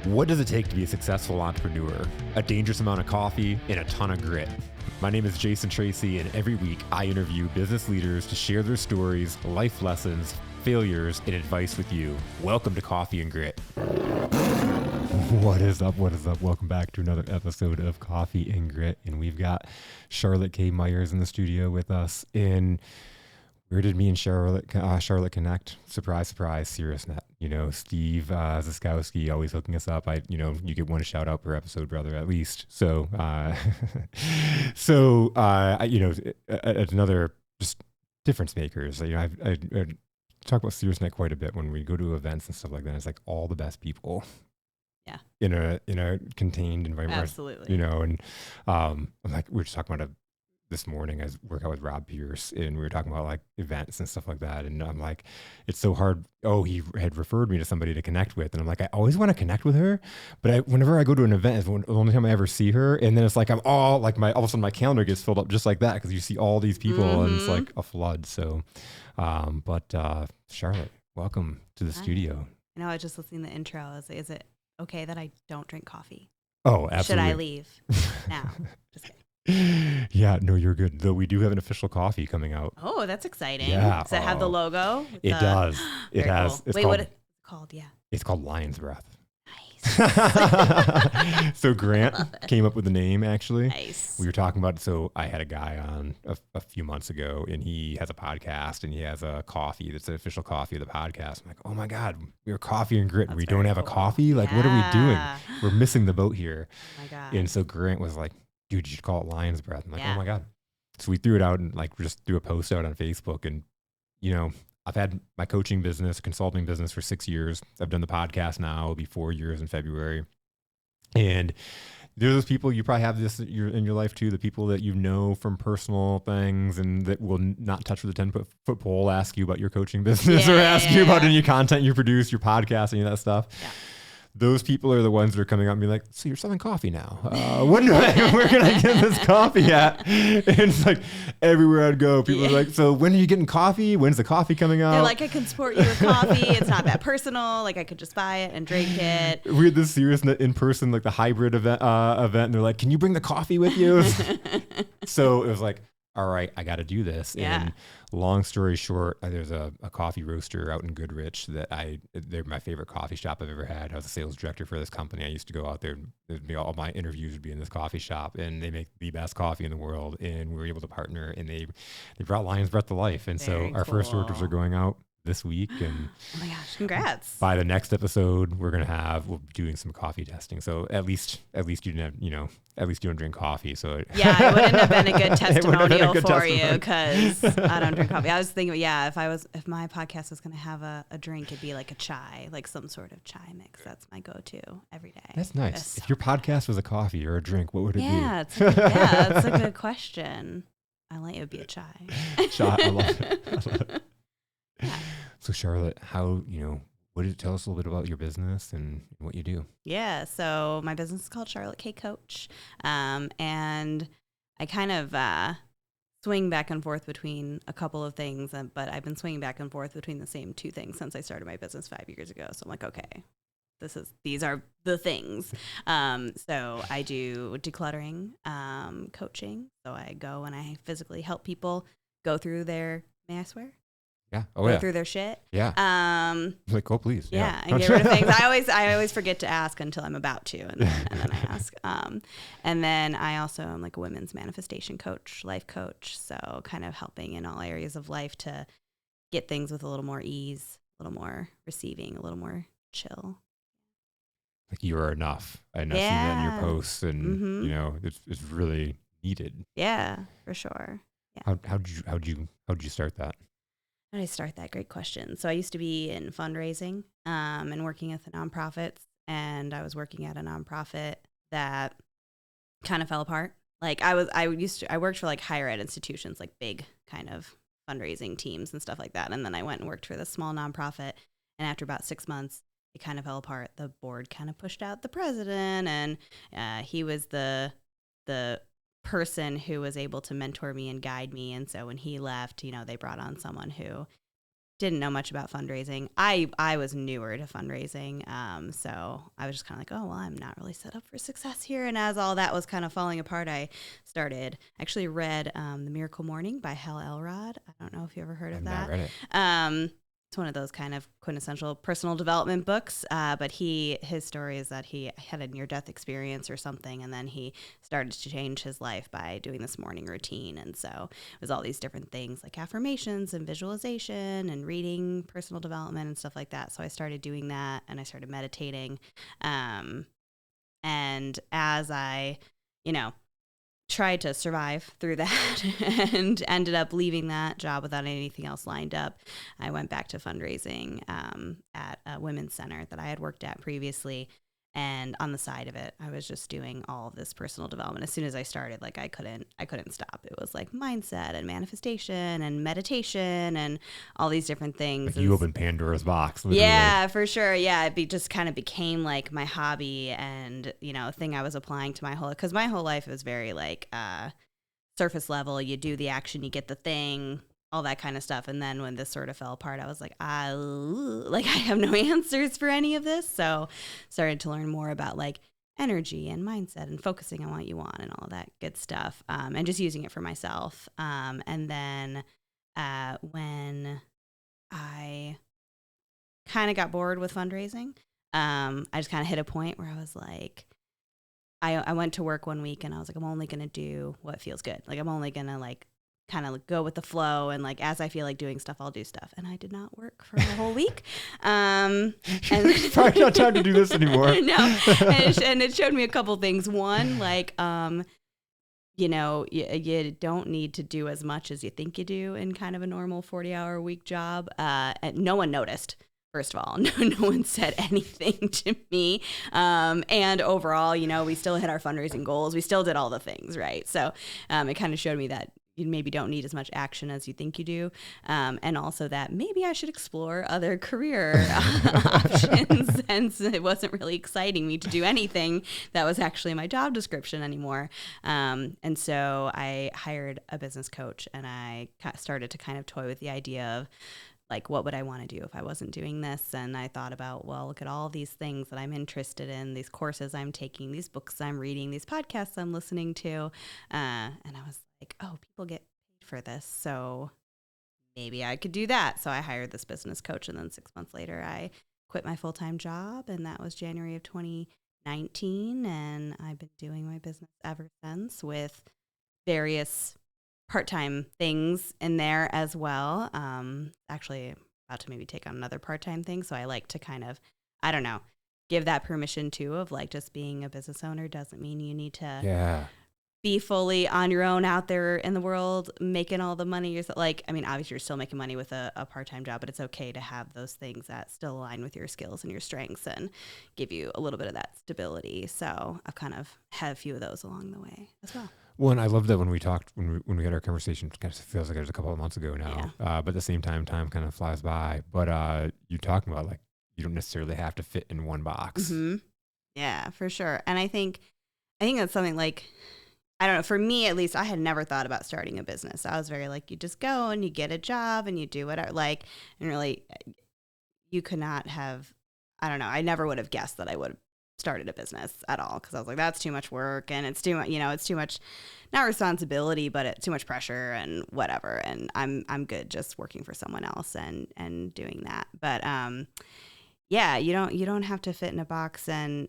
What does it take to be a successful entrepreneur? A dangerous amount of coffee and a ton of grit. My name is Jason Tracy, and every week I interview business leaders to share their stories, life lessons, failures, and advice with you. Welcome to Coffee and Grit. What is up? What is up? Welcome back to another episode of Coffee and Grit. And we've got Charlotte Kaye Myers in the studio with us. And where did me and Charlotte connect? Surprise, surprise, SiriusNet. You know, Steve Ziskowski always hooking us up. You get one shout out per episode, brother, at least. So, it's another just difference makers. You know, I talk about SiriusNet quite a bit when we go to events and stuff like that. It's like all the best people. Yeah. In a contained environment. Absolutely. You know, and I'm like, we were just talking about this morning. I work out with Rob Pierce, and we were talking about like events and stuff like that. And I'm like, it's so hard. Oh, he had referred me to somebody to connect with, and I'm like, I always want to connect with her, but whenever I go to an event, it's the only time I ever see her. And then it's like all of a sudden my calendar gets filled up just like that because you see all these people, and it's like a flood. So, Charlotte, welcome to the studio. I know. I was just listening to the intro. Is it okay that I don't drink coffee? Oh, absolutely. Should I leave now? Just kidding. Yeah, no, you're good. Though we do have an official coffee coming out. Oh, that's exciting. Yeah. Does it have the logo? It does. It has. Cool. Wait, what is it called? Yeah. It's called Lion's Breath. Nice. So Grant came up with the name, actually. Nice. We were talking about, so I had a guy on a few months ago, and he has a podcast, and he has a coffee that's the official coffee of the podcast. I'm like, oh my God, we're Coffee and Grit. We don't have a coffee? Like, what are we doing? We're missing the boat here. Oh my God. And so Grant was like, dude, you should call it Lion's Breath. I'm like, oh my God. So we threw it out and like just threw a post out on Facebook. And, you know, I've had my coaching business, consulting business for 6 years. I've done the podcast now. It'll be 4 years in February. And there's those people, you probably have this in your life too, the people that you know from personal things and that will not touch with a 10-foot pole, ask you about your coaching business or ask you about any content you produce, your podcast, any of that stuff. Yeah. Those people are the ones that are coming up and being like, so you're selling coffee now. Where can I get this coffee at? And it's like everywhere I'd go, people are like, so when are you getting coffee? When's the coffee coming out? They're like, I can support you with coffee. It's not that personal. Like I could just buy it and drink it. We had this SiriusNet in person, like the hybrid event, and they're like, can you bring the coffee with you? So it was like, all right, I got to do this. Yeah. And long story short, there's a coffee roaster out in Goodrich that they're my favorite coffee shop I've ever had. I was a sales director for this company. I used to go out there. All my interviews would be in this coffee shop, and they make the best coffee in the world. And we were able to partner, and they brought Lion's Breath to life. And so our first orders are going out this week. And oh my gosh, congrats. By the next episode, we'll be doing some coffee testing. So at least you didn't have, at least you don't drink coffee. So it wouldn't have been a good testimonial for you because I don't drink coffee. I was thinking, if my podcast was going to have a drink, it'd be like a chai, like some sort of chai mix. That's my go-to every day. That's nice. If your podcast was a coffee or a drink, what would it be? That's a good question. I like it would be a chai. Chai, I love it. Yeah. So Charlotte, tell us a little bit about your business and what you do? Yeah. So my business is called Charlotte Kaye Coach. And I kind of swing back and forth between a couple of things, but I've been swinging back and forth between the same two things since I started my business 5 years ago. So I'm like, okay, these are the things. So I do decluttering, coaching. So I go and I physically help people go through may I swear? Yeah. Go through their shit. Yeah. Like, oh, please. Yeah. And get rid of things. I always forget to ask until I'm about to, and then I ask. And then I also am like a women's manifestation coach, life coach. So kind of helping in all areas of life to get things with a little more ease, a little more receiving, a little more chill. Like you are enough. I know, see that in your posts, and it's really needed. Yeah, for sure. Yeah. How'd you start that? How did I start that? Great question. So I used to be in fundraising and working with the nonprofits, and I was working at a nonprofit that kind of fell apart. Like I worked for like higher ed institutions, like big kind of fundraising teams and stuff like that. And then I went and worked for this small nonprofit. And after about 6 months, it kind of fell apart. The board kind of pushed out the president, and he was the person who was able to mentor me and guide me. And so when he left, they brought on someone who didn't know much about fundraising. I was newer to fundraising. So I was just kind of like, oh, well, I'm not really set up for success here. And as all that was kind of falling apart, I actually read The Miracle Morning by Hal Elrod. I don't know if you ever heard of that. I've not read it. It's one of those kind of quintessential personal development books. But his story is that he had a near-death experience or something, and then he started to change his life by doing this morning routine. And so it was all these different things like affirmations and visualization and reading personal development and stuff like that. So I started doing that, and I started meditating. And as I, tried to survive through that and ended up leaving that job without anything else lined up, I went back to fundraising at a women's center that I had worked at previously. And on the side of it, I was just doing all of this personal development. As soon as I started, like I couldn't stop. It was like mindset and manifestation and meditation and all these different things. Like you opened Pandora's box. Literally. Yeah, for sure. Yeah, just kind of became like my hobby and, a thing I was applying to because my whole life was very like surface level. You do the action, you get the thing, all that kind of stuff. And then when this sort of fell apart, I was like, I have no answers for any of this. So started to learn more about like energy and mindset and focusing on what you want and all that good stuff, and just using it for myself. And then when I kind of got bored with fundraising, I just kind of hit a point where I was like, I went to work one week and I was like, I'm only going to do what feels good. Like I'm only going to like kind of go with the flow, and like as I feel like doing stuff, I'll do stuff. And I did not work for a whole week. And probably not time to do this anymore. No, and it showed me a couple things. One, like you don't need to do as much as you think you do in kind of a normal 40-hour week job. And no one noticed. First of all, no one said anything to me. And overall, we still hit our fundraising goals. We still did all the things, right? So it kind of showed me that you maybe don't need as much action as you think you do. And also that maybe I should explore other career options, since it wasn't really exciting me to do anything that was actually my job description anymore. And so I hired a business coach, and I started to kind of toy with the idea of like, what would I want to do if I wasn't doing this? And I thought about, well, look at all these things that I'm interested in, these courses I'm taking, these books I'm reading, these podcasts I'm listening to. And I was like, oh, people get paid for this, so maybe I could do that. So I hired this business coach, and then 6 months later, I quit my full-time job, and that was January of 2019. And I've been doing my business ever since, with various part-time things in there as well. Actually about to maybe take on another part-time thing. So I like to kind of, I don't know, give that permission too, of like, just being a business owner doesn't mean you need to be fully on your own out there in the world, making all the money. Like, I mean, obviously you're still making money with a part-time job, but it's okay to have those things that still align with your skills and your strengths and give you a little bit of that stability. So I've kind of had a few of those along the way as well. Well, and I love that when we talked, when we had our conversation, it kind of feels like it was a couple of months ago now. Yeah. But at the same time kind of flies by. But you're talking about like, you don't necessarily have to fit in one box. Mm-hmm. Yeah, for sure. And I think that's something like, I don't know, for me at least, I had never thought about starting a business. I was very like, you just go and you get a job and you do whatever, like, and really you could not have, I don't know, I never would have guessed that I would have started a business at all, because I was like, that's too much work, and it's too much, it's too much, not responsibility, but it's too much pressure and whatever. And I'm good just working for someone else and doing that. But yeah, you don't have to fit in a box, and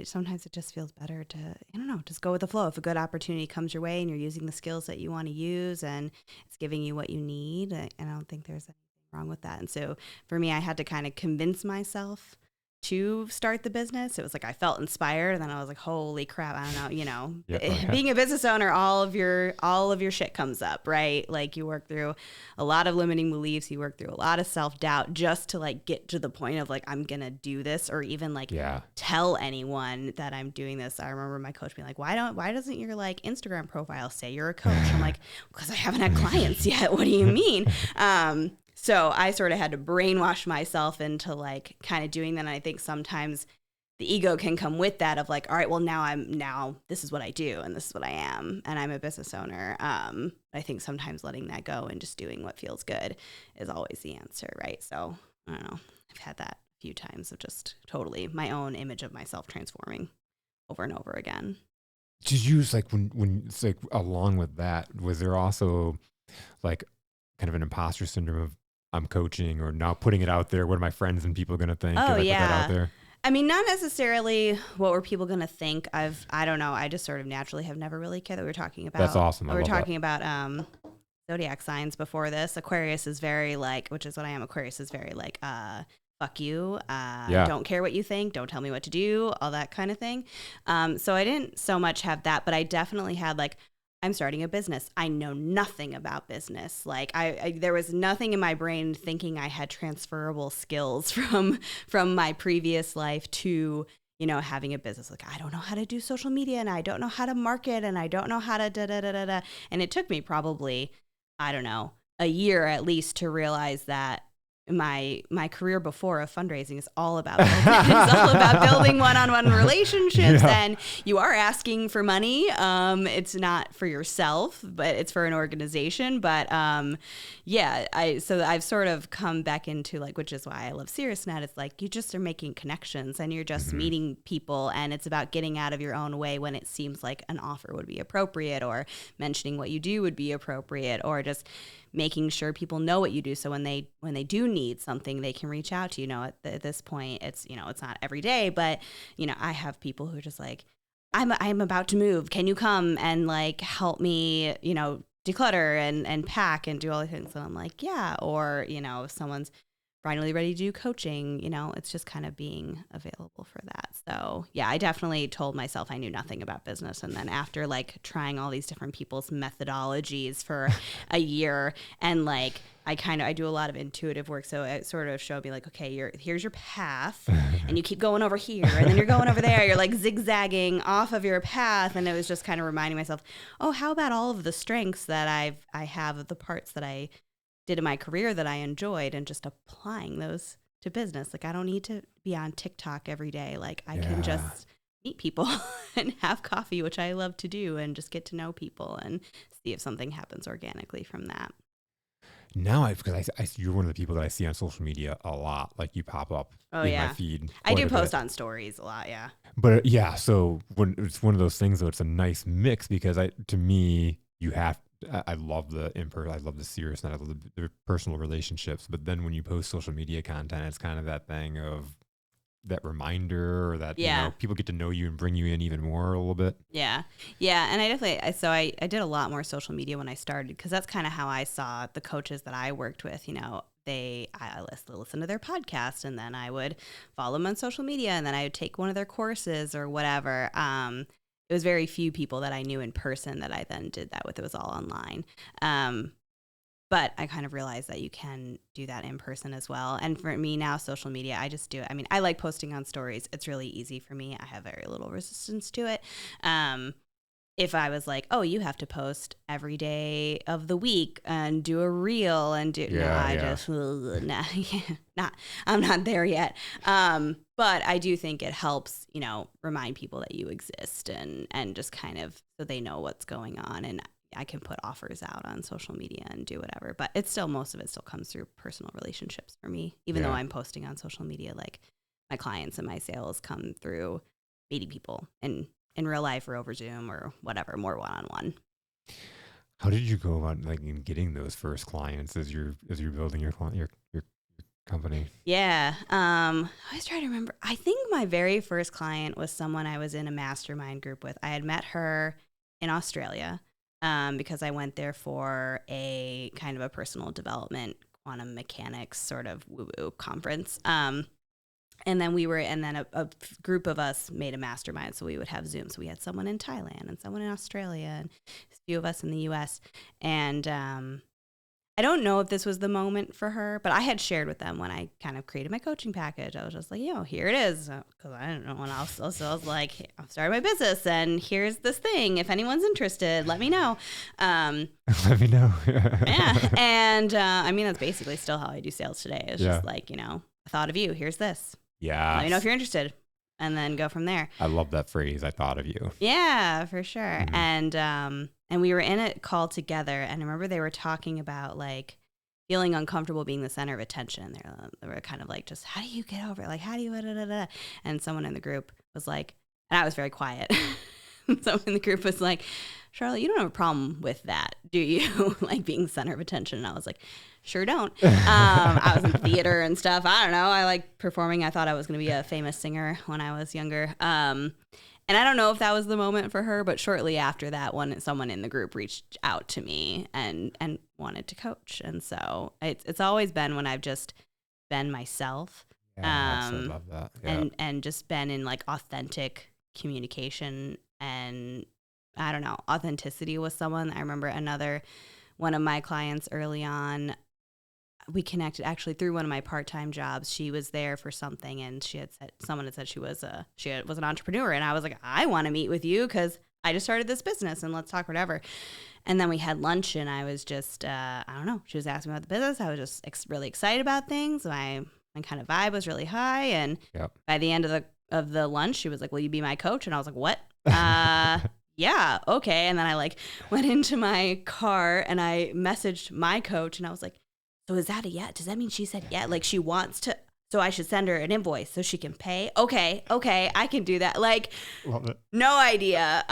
sometimes it just feels better to, I don't know, just go with the flow. If a good opportunity comes your way and you're using the skills that you want to use and it's giving you what you need, and I don't think there's anything wrong with that. And so for me, I had to kind of convince myself to start the business. It was like I felt inspired, and then I was like, holy crap, I don't know, being a business owner, all of your shit comes up, right? Like you work through a lot of limiting beliefs, you work through a lot of self-doubt just to like get to the point of like, I'm gonna do this, or even like tell anyone that I'm doing this. I remember my coach being like, why doesn't your like Instagram profile say you're a coach? I'm like, because I haven't had clients yet. What do you mean? So I sort of had to brainwash myself into like kind of doing that. And I think sometimes the ego can come with that of like, all right, well now this is what I do and this is what I am and I'm a business owner. I think sometimes letting that go and just doing what feels good is always the answer, right? So I don't know. I've had that a few times of just totally my own image of myself transforming over and over again. Did you like when it's like along with that, was there also like kind of an imposter syndrome of I'm coaching or now putting it out there? What are my friends and people going to think? Oh, if I yeah. put that out there? I mean, not necessarily what were people going to think. I don't know. I just sort of naturally have never really cared that we were talking about. That's awesome. We were talking about zodiac signs before this. Aquarius is very like, which is what I am. Aquarius is very like, fuck you. Don't care what you think. Don't tell me what to do. All that kind of thing. So I didn't so much have that, but I definitely had like, I'm starting a business. I know nothing about business. Like I there was nothing in my brain thinking I had transferable skills from my previous life to, you know, having a business. Like I don't know how to do social media and I don't know how to market and I don't know how to da. And it took me probably, I don't know, a year at least to realize that my career before of fundraising is all about building one-on-one relationships, and you are asking for money. It's not for yourself, but it's for an organization. But so I've sort of come back into like, which is why I love SeriousNet. It's like you just are making connections and you're just meeting people, and it's about getting out of your own way when it seems like an offer would be appropriate, or mentioning what you do would be appropriate, or just making sure people know what you do. So when they do need something, they can reach out to you. You know, at this point, it's, you know, it's not every day, but, you know, I have people who are just like, I'm about to move. Can you come and like help me, you know, declutter and pack and do all the things? And I'm like, yeah. Or, you know, if someone's finally ready to do coaching, you know, it's just kind of being available for that. So yeah, I definitely told myself I knew nothing about business. And then after like trying all these different people's methodologies for a year, and like, I do a lot of intuitive work. So it sort of showed me like, okay, here's your path and you keep going over here and then you're going over there. You're like zigzagging off of your path. And it was just kind of reminding myself, oh, how about all of the strengths that I have of the parts that I did in my career that I enjoyed, and just applying those to business. Like I don't need to be on TikTok every day. Like I can just meet people and have coffee, which I love to do, and just get to know people and see if something happens organically from that. Now, because you're one of the people that I see on social media a lot. Like you pop up in my feed. I do post on stories a lot, yeah. But so when it's one of those things, though, it's a nice mix because to me, you have. I love the I love the seriousness, I love the personal relationships. But then when you post social media content, it's kind of that thing of that reminder, or that you know, people get to know you and bring you in even more a little bit. Yeah. And I definitely, I did a lot more social media when I started, because that's kind of how I saw the coaches that I worked with. You know, I listen to their podcast, and then I would follow them on social media, and then I would take one of their courses or whatever. It was very few people that I knew in person that I then did that with. It was all online. But I kind of realized that you can do that in person as well. And for me now, social media, I just do it. I mean, I like posting on stories. It's really easy for me. I have very little resistance to it. If I was like, oh, you have to post every day of the week and do a reel and do, I'm not there yet. But I do think it helps, you know, remind people that you exist, and just kind of so they know what's going on. And I can put offers out on social media and do whatever, but it's still, most of it still comes through personal relationships for me, even though I'm posting on social media. Like my clients and my sales come through meeting people in real life or over Zoom or whatever, more one-on-one. How did you go about like in getting those first clients as you're building your company? Yeah. I was trying to remember. I think my very first client was someone I was in a mastermind group with. I had met her in Australia because I went there for a kind of a personal development, quantum mechanics sort of woo-woo conference. And then a group of us made a mastermind. So we would have Zoom. So we had someone in Thailand and someone in Australia and a few of us in the US. And I don't know if this was the moment for her, but I had shared with them when I kind of created my coaching package. I was just like, here it is. Because I didn't know what else. So I was like, hey, I'm starting my business and here's this thing. If anyone's interested, let me know. Let me know. Yeah. And I mean, that's basically still how I do sales today. It's just like, I thought of you. Here's this. Yeah. Let me know if you're interested. and then go from there. I love that phrase. I thought of you. Yeah, for sure. And we were in a call together, and I remember they were talking about like feeling uncomfortable being the center of attention. They were kind of like, just how do you get over it? Like, how do you, and someone in the group was like, and I was very quiet. Someone in the group was like, Charlotte, you don't have a problem with that, do you? Like being the center of attention. And I was like, sure don't. I was in theater and stuff. I don't know. I like performing. I thought I was going to be a famous singer when I was younger. And I don't know if that was the moment for her, but shortly after that, someone in the group reached out to me and wanted to coach. And so it's always been when I've just been myself. Yeah, I love that. Yeah. And just been in like authentic communication, and I don't know, authenticity with someone. I remember one of my clients early on, we connected actually through one of my part-time jobs. She was there for something, and someone had said she was an entrepreneur, and I was like, I want to meet with you because I just started this business and let's talk whatever. And then we had lunch, and I was just I don't know, she was asking about the business. I was just really excited about things. My kind of vibe was really high, and by the end of the lunch, she was like, will you be my coach? And I was like, what? Yeah, okay. And then I like went into my car and I messaged my coach, and I was like, so is that a yeah? Does that mean she said yeah? Like she wants to, so I should send her an invoice so she can pay? Okay, I can do that. Like, love it. No idea.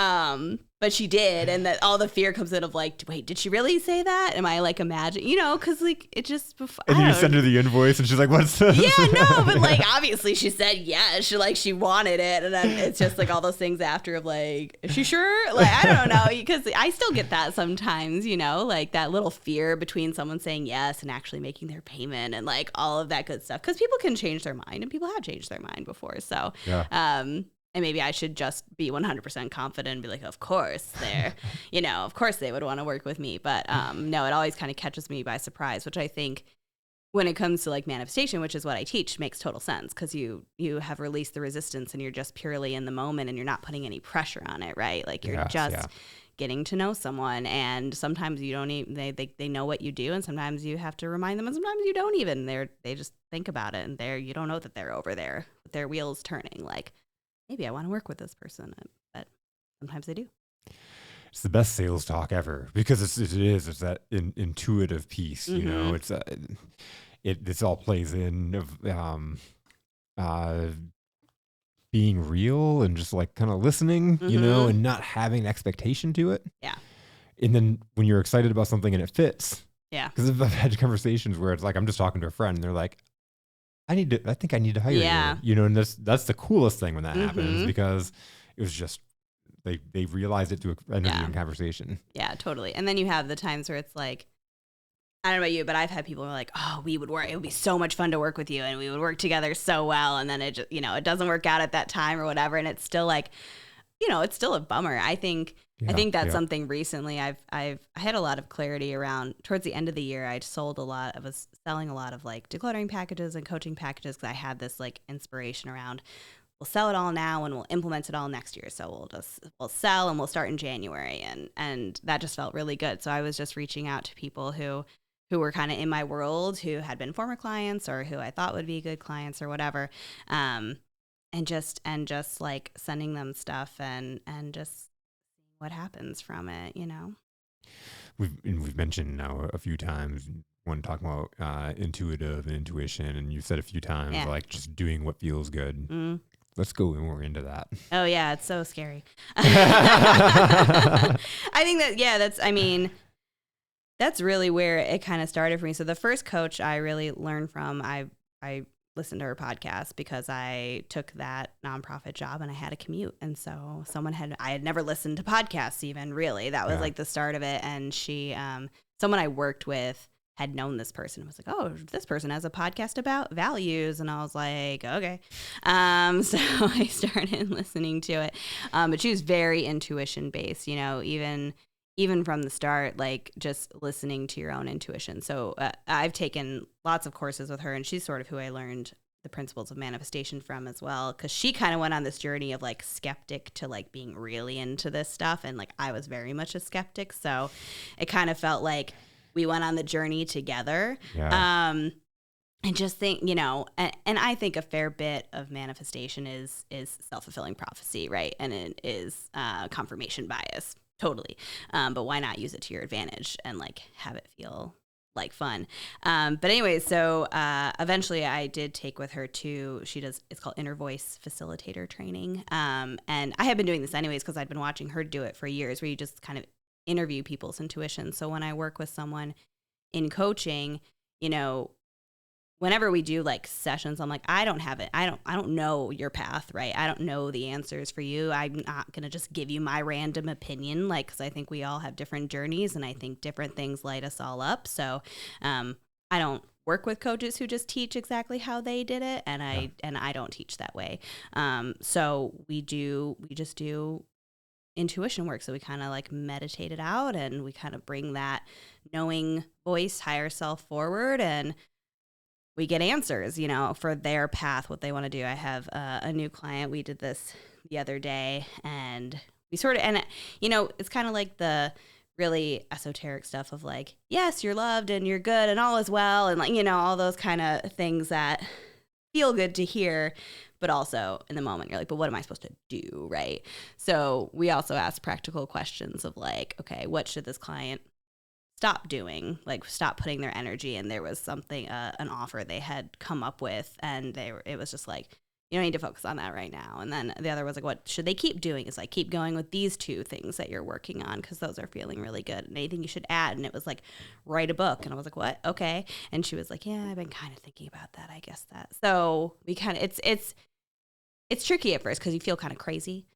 But she did, and that all the fear comes in of like, wait, did she really say that? Am I like imagine, because like it just. And you send her the invoice, and she's like, "What's this?" Yeah, no, but like obviously she said yes. She wanted it, and then it's just like all those things after of like, is she sure? Like I don't know, because I still get that sometimes, like that little fear between someone saying yes and actually making their payment and like all of that good stuff, because people can change their mind, and people have changed their mind before. So yeah. And maybe I should just be 100% confident and be like, of course of course they would want to work with me. But no, it always kind of catches me by surprise, which I think when it comes to like manifestation, which is what I teach, makes total sense, because you have released the resistance and you're just purely in the moment and you're not putting any pressure on it, right? Like you're getting to know someone, and sometimes you don't even, they know what you do, and sometimes you have to remind them, and sometimes you don't even. They just think about it, and you don't know that they're over there with their wheels turning like, maybe I want to work with this person, but sometimes they do. It's the best sales talk ever, because it's that intuitive piece, it's this all plays in of being real and just like kind of listening, and not having an expectation to it. Yeah. And then when you're excited about something and it fits. Yeah. Because I've had conversations where it's like, I'm just talking to a friend and they're like, I think I need to hire you, and that's the coolest thing when that happens, because it was just, they realized it through an interview conversation. Yeah, totally. And then you have the times where it's like, I don't know about you, but I've had people who are like, oh, it would be so much fun to work with you, and we would work together so well. And then it just, it doesn't work out at that time or whatever. And it's still like, it's still a bummer. I think that's something recently I had a lot of clarity around. Towards the end of the year, I was selling a lot of like decluttering packages and coaching packages, because I had this like inspiration around, we'll sell it all now and we'll implement it all next year. So we'll sell and we'll start in January. And that just felt really good. So I was just reaching out to people who were kind of in my world, who had been former clients or who I thought would be good clients or whatever. And just like sending them stuff and just what happens from it, We've mentioned now a few times when talking about intuitive and intuition, and you've said a few times like just doing what feels good. Mm. Let's go more into that. Oh yeah, it's so scary. I think that that's really where it kind of started for me. So the first coach I really learned from, I listened to her podcast because I took that nonprofit job and I had a commute. And so I had never listened to podcasts even, really. That was like the start of it. And she, someone I worked with had known this person and was like, oh, this person has a podcast about values. And I was like, okay. So I started listening to it. But she was very intuition based, even from the start, like just listening to your own intuition. So I've taken lots of courses with her, and she's sort of who I learned the principles of manifestation from as well, because she kind of went on this journey of like skeptic to like being really into this stuff, and like I was very much a skeptic, so it kind of felt like we went on the journey together. And just think, and I think a fair bit of manifestation is self-fulfilling prophecy, right? And it is confirmation bias, totally. But why not use it to your advantage and like have it feel like fun? But anyway, so eventually I did take with her it's called Inner Voice Facilitator Training. And I had been doing this anyways because I'd been watching her do it for years, where you just kind of interview people's intuition. So when I work with someone in coaching, whenever we do like sessions, I'm like, I don't have it. I don't know your path, right? I don't know the answers for you. I'm not going to just give you my random opinion, like, because I think we all have different journeys and I think different things light us all up. So I don't work with coaches who just teach exactly how they did it. And I don't teach that way. So we just do intuition work. So we kind of like meditate it out and we kind of bring that knowing voice, higher self forward, and we get answers, for their path, what they want to do. I have a new client. We did this the other day, and we it's kind of like the really esoteric stuff of like, yes, you're loved and you're good and all is well. And like, all those kind of things that feel good to hear, but also in the moment, you're like, but what am I supposed to do? Right. So we also ask practical questions of like, okay, what should this client stop doing, like stop putting their energy in? There was something, an offer they had come up with, and it was just like, you don't need to focus on that right now. And then the other was like, what should they keep doing? It's like, keep going with these two things that you're working on, because those are feeling really good, and anything you should add. And it was like, write a book. And I was like, what? Okay. And she was like, yeah, I've been kind of thinking about that. I guess that. So we kind of, it's tricky at first because you feel kind of crazy.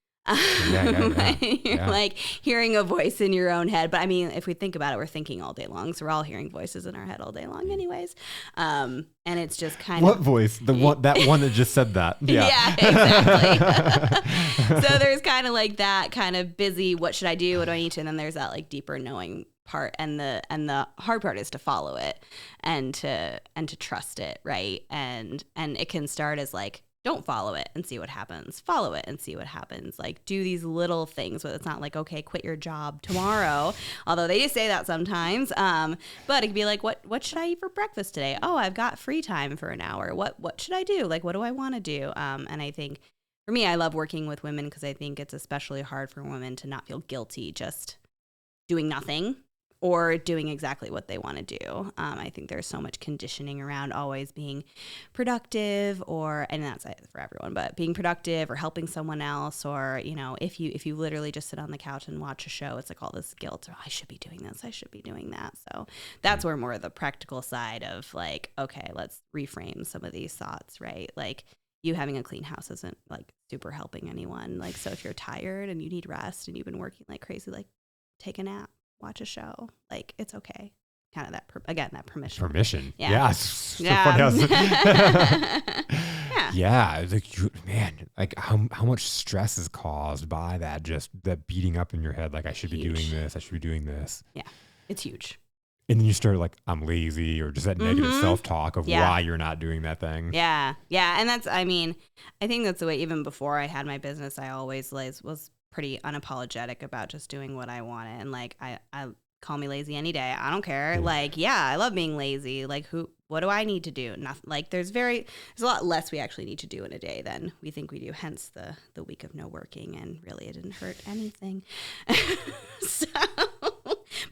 You're like hearing a voice in your own head. But I mean, if we think about it, we're thinking all day long. So we're all hearing voices in our head all day long anyways. And it's just kind of... What voice? That one that just said that. Yeah, yeah, exactly. So there's kind of like that kind of busy, what should I do? What do I need to? And then there's that like deeper knowing part. And the hard part is to follow it and to trust it. Right. And it can start as like, don't follow it and see what happens. Follow it and see what happens. Like, do these little things where it's not like, okay, quit your job tomorrow. Although they do say that sometimes. But it could be like, what should I eat for breakfast today? Oh, I've got free time for an hour. What should I do? Like, what do I want to do? And I think for me, I love working with women because I think it's especially hard for women to not feel guilty just doing nothing or doing exactly what they want to do. I think there's so much conditioning around always being productive, and that's for everyone, but being productive or helping someone else, or, if you literally just sit on the couch and watch a show, it's like all this guilt, I should be doing this, I should be doing that. So that's where more of the practical side of like, okay, let's reframe some of these thoughts, right? Like, you having a clean house isn't like super helping anyone. Like, so if you're tired and you need rest and you've been working like crazy, like take a nap. Watch a show, like it's okay. Kind of that that permission. Yeah. So funny yeah. It's like, man, like how much stress is caused by that, just that beating up in your head, like I should be doing this, I should be doing this. Yeah, it's huge. And then you start like, I'm lazy, or just that negative self-talk of why you're not doing that thing. Yeah. And that's, I think that's the way, even before I had my business, I always was pretty unapologetic about just doing what I wanted. And like, I call me lazy any day. I don't care. Like, I love being lazy. Like, what do I need to do? Nothing. Like, there's a lot less we actually need to do in a day than we think we do. Hence the week of no working. And really, it didn't hurt anything.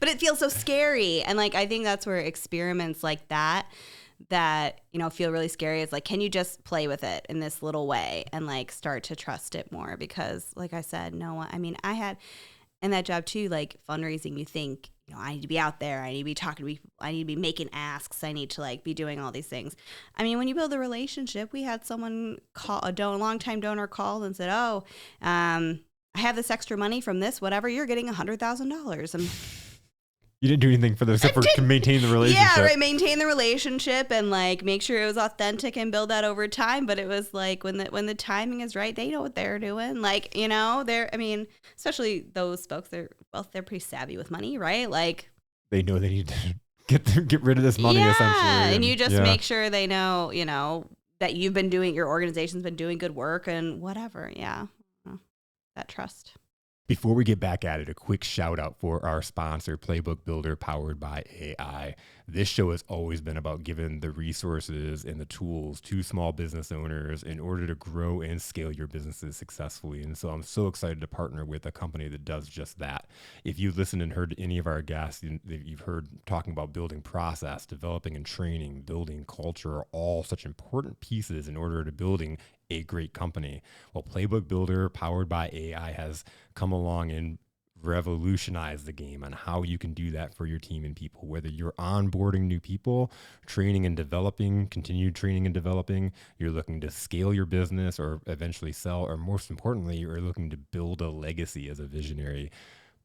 But it feels so scary. And like, I think that's where experiments like that feel really scary. It's like, can you just play with it in this little way and like start to trust it more? Because like I said, I had in that job too, like fundraising, you think, I need to be out there. I need to be talking to people. I need to be making asks. I need to like be doing all these things. I mean, when you build a relationship, we had someone call, a longtime donor called and said, oh, I have this extra money from this, whatever, you're getting $100,000. And you didn't do anything for this except to maintain the relationship. Yeah, right. Maintain the relationship and like make sure it was authentic and build that over time. But it was like when the timing is right, they know what they're doing. Like, especially those folks, they're pretty savvy with money, right? Like they know they need to get rid of this money essentially. And you just make sure they know, that you've been doing, your organization's been doing good work and whatever. Yeah. That trust. Before we get back at it, a quick shout out for our sponsor, Playbook Builder, powered by AI. This show has always been about giving the resources and the tools to small business owners in order to grow and scale your businesses successfully. And so I'm so excited to partner with a company that does just that. If you've listened and heard any of our guests, you've heard talking about building process, developing and training, building culture, are all such important pieces in order to building a great company. Well, Playbook Builder, powered by AI, has come along and revolutionize the game on how you can do that for your team and people, whether you're onboarding new people, training and developing, continued training and developing, you're looking to scale your business or eventually sell, or most importantly, you're looking to build a legacy as a visionary.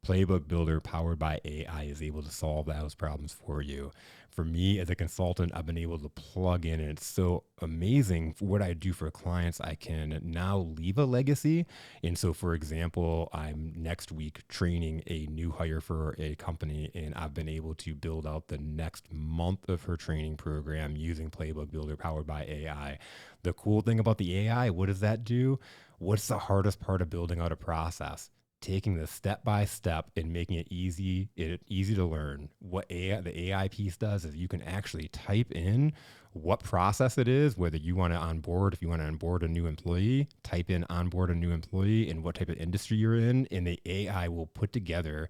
Playbook Builder, powered by AI, is able to solve those problems for you. For me as a consultant, I've been able to plug in, and it's so amazing for what I do for clients. I can now leave a legacy. And so, for example, I'm next week training a new hire for a company, and I've been able to build out the next month of her training program using Playbook Builder, powered by AI. The cool thing about the AI, what does that do? What's the hardest part of building out a process? Taking the step by step and making it easy to learn. What the AI piece does is you can actually type in what process it is, whether you want to onboard, if you want to onboard a new employee, type in onboard a new employee and what type of industry you're in, and the AI will put together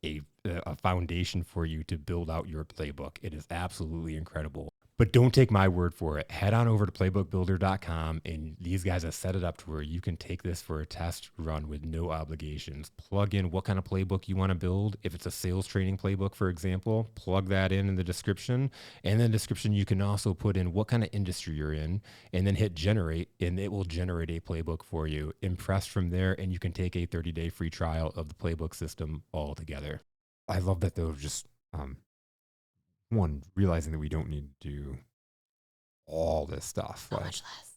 a foundation for you to build out your playbook. It is absolutely incredible. But don't take my word for it. Head on over to playbookbuilder.com, and these guys have set it up to where you can take this for a test run with no obligations. Plug in what kind of playbook you want to build. If it's a sales training playbook, for example, plug that in the description. And in the description, you can also put in what kind of industry you're in, and then hit generate, and it will generate a playbook for you. Impressed from there, and you can take a 30-day free trial of the playbook system altogether. I love that, though, just one, realizing that we don't need to do all this stuff. So much less.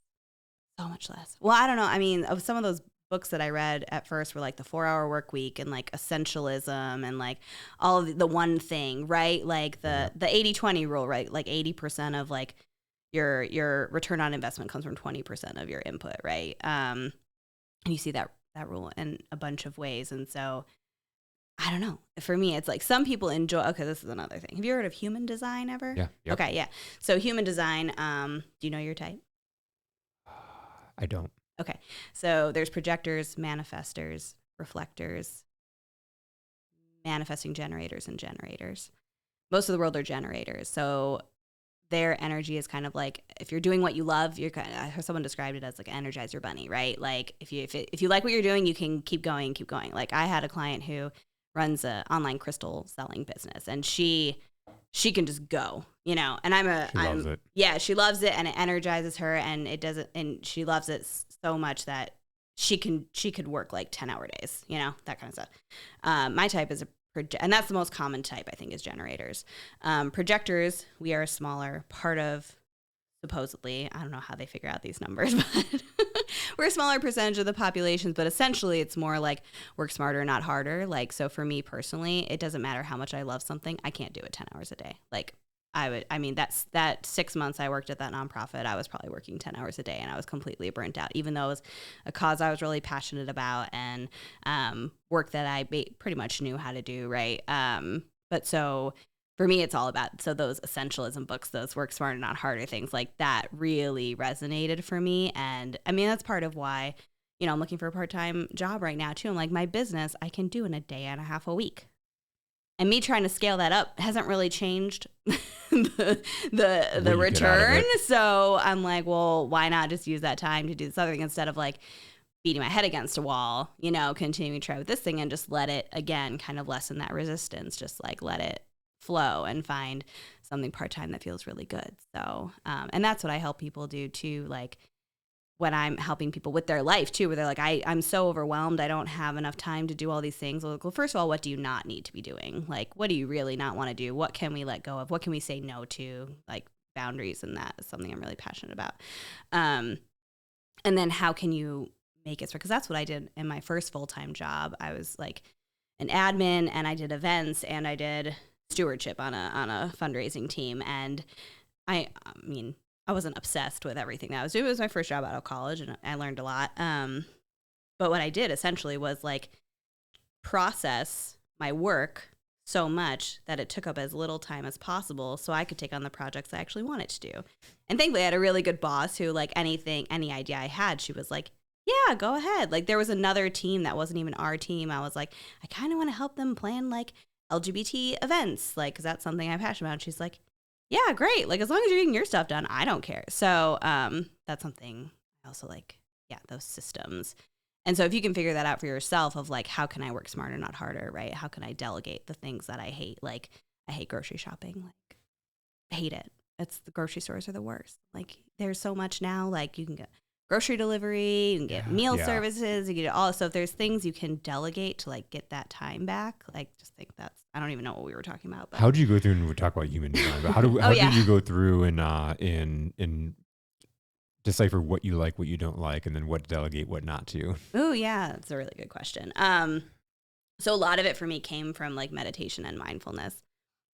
So much less. Well, I don't know. I mean, of some of those books that I read at first were like the 4-Hour Work Week and like essentialism and like all of the one thing, right? Like the 80-20 rule, right? Like 80% of like your return on investment comes from 20% of your input, right? And you see that rule in a bunch of ways. And so I don't know. For me, it's like some people enjoy. Okay, this is another thing. Have you heard of human design ever? Yeah. Yep. Okay, yeah. So human design. Do you know your type? I don't. Okay. So there's projectors, manifestors, reflectors, manifesting generators, and generators. Most of the world are generators. So their energy is kind of like if you're doing what you love, you're kind of, I heard someone described it as like energize your bunny, right? Like if you like what you're doing, you can keep going. Like I had a client who runs a online crystal selling business, and she can just go, you know, and She loves it. Yeah, she loves it, and it energizes her, and it doesn't, and she loves it so much that she could work like 10-hour days, you know, that kind of stuff. My type is and that's the most common type, I think, is generators. Projectors, we are a smaller part of, supposedly, I don't know how they figure out these numbers, but we're a smaller percentage of the population, but essentially it's more like work smarter, not harder. Like, so for me personally, it doesn't matter how much I love something. I can't do it 10 hours a day. Like that 6 months I worked at that nonprofit, I was probably working 10 hours a day, and I was completely burnt out, even though it was a cause I was really passionate about and work that I pretty much knew how to do. Right. But so for me, it's all about, so those essentialism books, those work smarter, not harder things, like that really resonated for me. And I mean, that's part of why, you know, I'm looking for a part-time job right now too. I'm like, my business, I can do in a day and a half a week. And me trying to scale that up hasn't really changed the return. So I'm like, well, why not just use that time to do this other thing instead of like beating my head against a wall, you know, continuing to try with this thing and just let it, again, kind of lessen that resistance, just like let it flow and find something part-time that feels really good. So, and that's what I help people do too. Like when I'm helping people with their life too, where they're like, I'm so overwhelmed. I don't have enough time to do all these things. Well, first of all, what do you not need to be doing? Like, what do you really not want to do? What can we let go of? What can we say no to? Like boundaries, and that is something I'm really passionate about. And then how can you make it? Because that's what I did in my first full-time job. I was like an admin, and I did events, and I did stewardship on a fundraising team. And I mean, I wasn't obsessed with everything that I was doing. It was my first job out of college, and I learned a lot. But what I did essentially was like process my work so much that it took up as little time as possible so I could take on the projects I actually wanted to do. And thankfully I had a really good boss who, like, any idea I had, she was like, yeah, go ahead. Like, there was another team that wasn't even our team. I was like, I kind of want to help them plan like LGBT events, like, because that's something I'm passionate about. And she's like, yeah, great. Like, as long as you're getting your stuff done, I don't care. So that's something I also like, those systems. And so if you can figure that out for yourself of like, how can I work smarter, not harder, right? How can I delegate the things that I hate? Like, I hate grocery shopping. Like, I hate it. The grocery stores are the worst. Like, there's so much now. Like, you can get grocery delivery, you can get meal services, you can get all. So if there's things you can delegate to like get that time back, like, just think I don't even know what we were talking about. But. How do you go through, and we talk about human design, but how do you go through and decipher what you like, what you don't like, and then what to delegate, what not to? Oh yeah, that's a really good question. So a lot of it for me came from like meditation and mindfulness.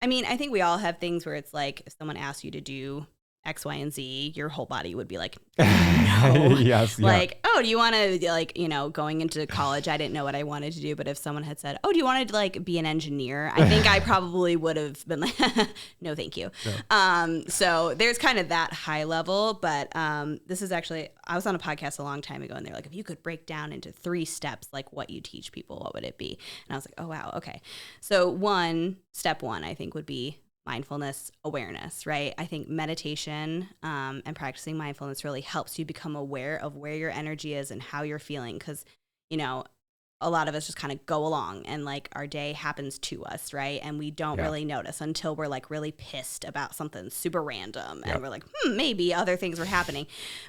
I mean, I think we all have things where it's like, if someone asks you to do X, Y, and Z, your whole body would be like, no. Yes. Like, oh, do you want to, like, going into college, I didn't know what I wanted to do. But if someone had said, oh, do you want to like be an engineer? I think I probably would have been like, no, thank you. No. So there's kind of that high level. But this is actually, I was on a podcast a long time ago, and they're like, if you could break down into 3 steps, like what you teach people, what would it be? And I was like, oh, wow. Okay. So step one, I think, would be mindfulness awareness, right? I think meditation and practicing mindfulness really helps you become aware of where your energy is and how you're feeling. Because, a lot of us just kind of go along and like our day happens to us, right? And we don't really notice until we're like really pissed about something super random. And we're like, maybe other things were happening.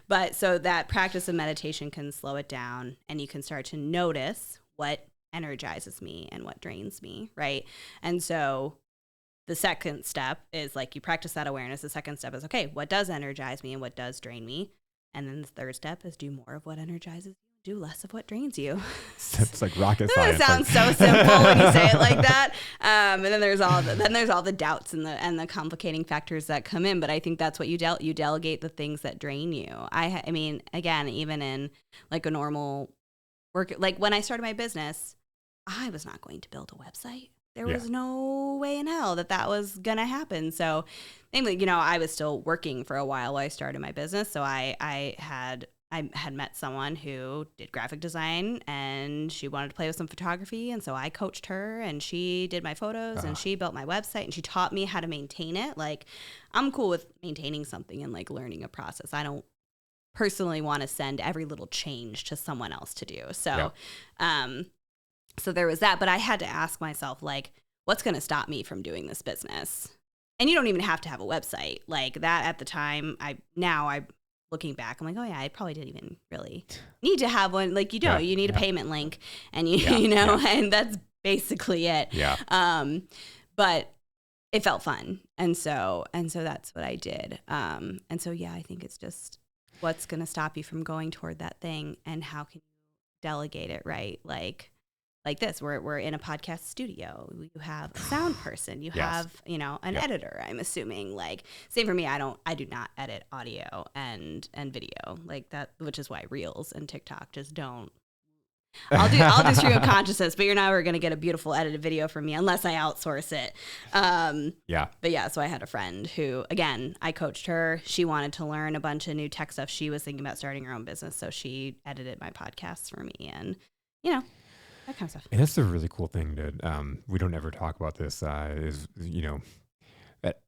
But so that practice of meditation can slow it down, and you can start to notice what energizes me and what drains me, right? And so the second step is like, you practice that awareness. The second step is, okay, what does energize me and what does drain me? And then the third step is do more of what energizes you, do less of what drains you. It's like rocket science. It sounds so simple when you say it like that. And then there's all the doubts and the complicating factors that come in. But I think that's what you delegate the things that drain you. I mean, again, even in like a normal work, like when I started my business, I was not going to build a website. There was no way in hell that was going to happen. So, namely, I was still working for a while I started my business. So I had met someone who did graphic design, and she wanted to play with some photography. And so I coached her, and she did my photos, and she built my website, and she taught me how to maintain it. Like, I'm cool with maintaining something and like learning a process. I don't personally want to send every little change to someone else to do. So, so there was that, but I had to ask myself, like, what's going to stop me from doing this business? And you don't even have to have a website like that at the time. Looking back, I'm like, oh yeah, I probably didn't even really need to have one. Like, you need a payment link, and and that's basically it. Yeah. But it felt fun. And so that's what I did. And so, I think it's just what's going to stop you from going toward that thing, and how can you delegate it, right? Like this, we're in a podcast studio. You have a sound person. You have, an editor, I'm assuming. Like, same for me. I do not edit audio and video like that, which is why Reels and TikTok just don't. I'll do stream of consciousness, but you're never going to get a beautiful edited video from me unless I outsource it. But so I had a friend who, again, I coached her. She wanted to learn a bunch of new tech stuff. She was thinking about starting her own business. So she edited my podcasts for me, and, that kind of stuff. And that's a really cool thing that we don't ever talk about this is, that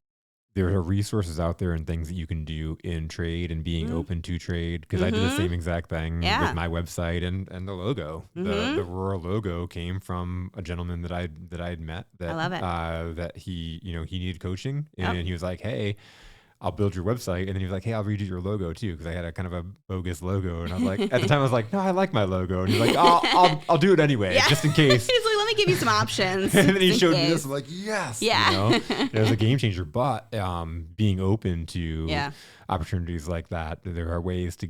there are resources out there and things that you can do in trade and being open to trade. Because I did the same exact thing with my website and the logo. The rural logo came from a gentleman that I'd met that I love it. That he needed coaching, and he was like, hey, I'll build your website. And then he was like, hey, I'll redo your logo too. Cause I had a kind of a bogus logo. And I was like, at the time I was like, no, I like my logo. And he's like, I'll do it anyway, just in case. He's like, let me give you some options. And then he showed me this. I'm like, yes. Yeah. It was a game changer, but being open to opportunities like that, there are ways to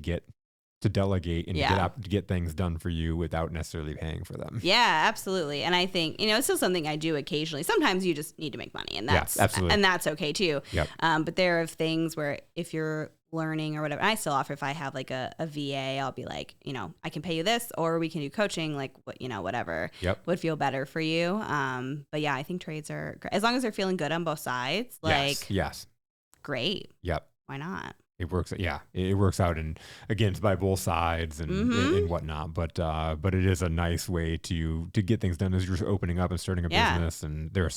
delegate and to get things done for you without necessarily paying for them. Yeah, absolutely. And I think, it's still something I do occasionally. Sometimes you just need to make money, and that's absolutely. And that's okay too. Yep. But there are things where if you're learning or whatever. And I still offer, if I have like a VA, I'll be like, you know, I can pay you this, or we can do coaching, like what, you know, whatever would feel better for you. But yeah, I think trades are great. As long as they're feeling good on both sides, like, yes. Great. Yep. Why not? It works. Yeah, it works out, and again, it's by both sides and whatnot. But it is a nice way to get things done as you're opening up and starting a business. And there are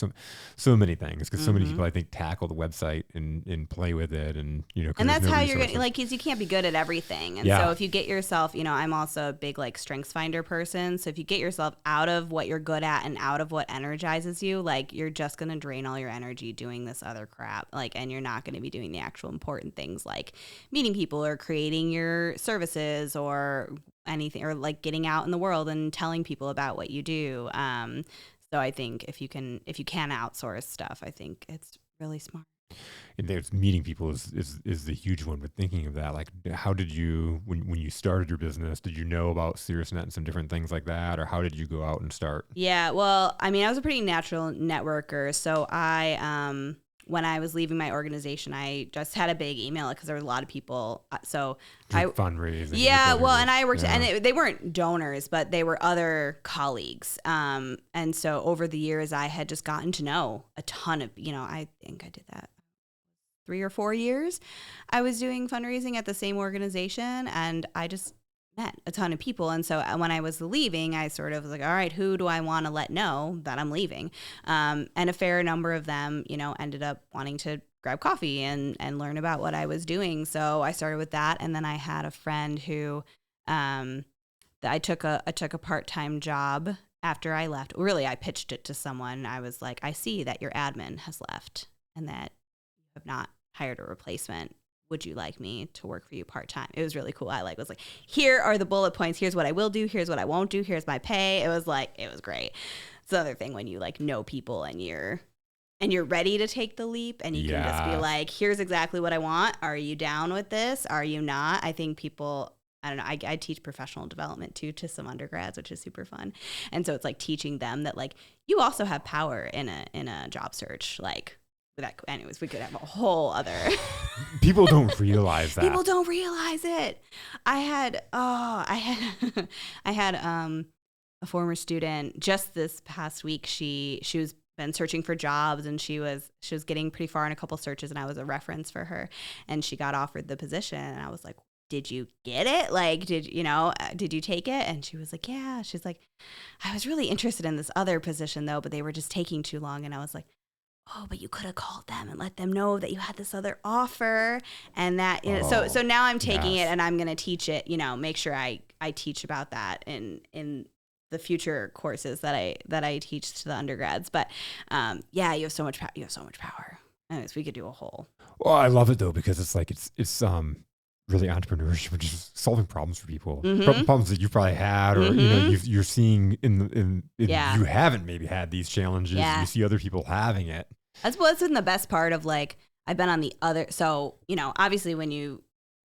so many things, because so many people, I think, tackle the website and play with it, and you know. And that's how you're gonna, like, because you can't be good at everything. And so if you get yourself, you know, I'm also a big like strengths finder person. So if you get yourself out of what you're good at and out of what energizes you, like, you're just gonna drain all your energy doing this other crap. Like, and you're not gonna be doing the actual important things, like meeting people or creating your services or anything, or like getting out in the world and telling people about what you do. So I think if you can outsource stuff, I think it's really smart. And there's meeting people is the huge one. But thinking of that, like, how did you, when you started your business, did you know about SeriousNet and some different things like that, or how did you go out and start? Yeah, well, I mean, I was a pretty natural networker. So when I was leaving my organization, I just had a big email because there were a lot of people. So fundraising. Yeah, well, and I worked, and they weren't donors, but they were other colleagues. And so over the years, I had just gotten to know a ton of, you know, I think I did that 3 or 4 years. I was doing fundraising at the same organization, and I just met a ton of people. And so when I was leaving, I sort of was like, all right, who do I want to let know that I'm leaving? And a fair number of them, you know, ended up wanting to grab coffee and learn about what I was doing. So I started with that. And then I had a friend who, I took a part-time job after I left. Really, I pitched it to someone. I was like, I see that your admin has left and that you have not hired a replacement. Would you like me to work for you part-time? It was really cool. I was like, here are the bullet points. Here's what I will do. Here's what I won't do. Here's my pay. It was great. It's the other thing when you like know people and you're ready to take the leap, and you can just be like, here's exactly what I want. Are you down with this? Are you not? I think people, I don't know. I teach professional development too to some undergrads, which is super fun. And so it's like teaching them that like you also have power in a job search. Like, anyways, we could have a whole other. People don't realize that. People don't realize it. I had a former student just this past week. She was been searching for jobs, and she was getting pretty far in a couple searches, and I was a reference for her, and she got offered the position, and I was like, did you get it? Like, did you take it? And she was like, yeah. She's like, I was really interested in this other position though, but they were just taking too long. And I was like, oh, but you could have called them and let them know that you had this other offer, and that, you know, so now I'm taking it, and I'm going to teach it, you know, make sure I teach about that in the future courses that I teach to the undergrads. But yeah, you have so much power. Anyways, we could do a whole. Well, I love it though, because it's like, it's really entrepreneurship, just solving problems for people, problems that you probably had, or you know, you're seeing in you haven't maybe had these challenges. You see other people having it. That's what's been the best part of, like, I've been on the other. So, you know, obviously when you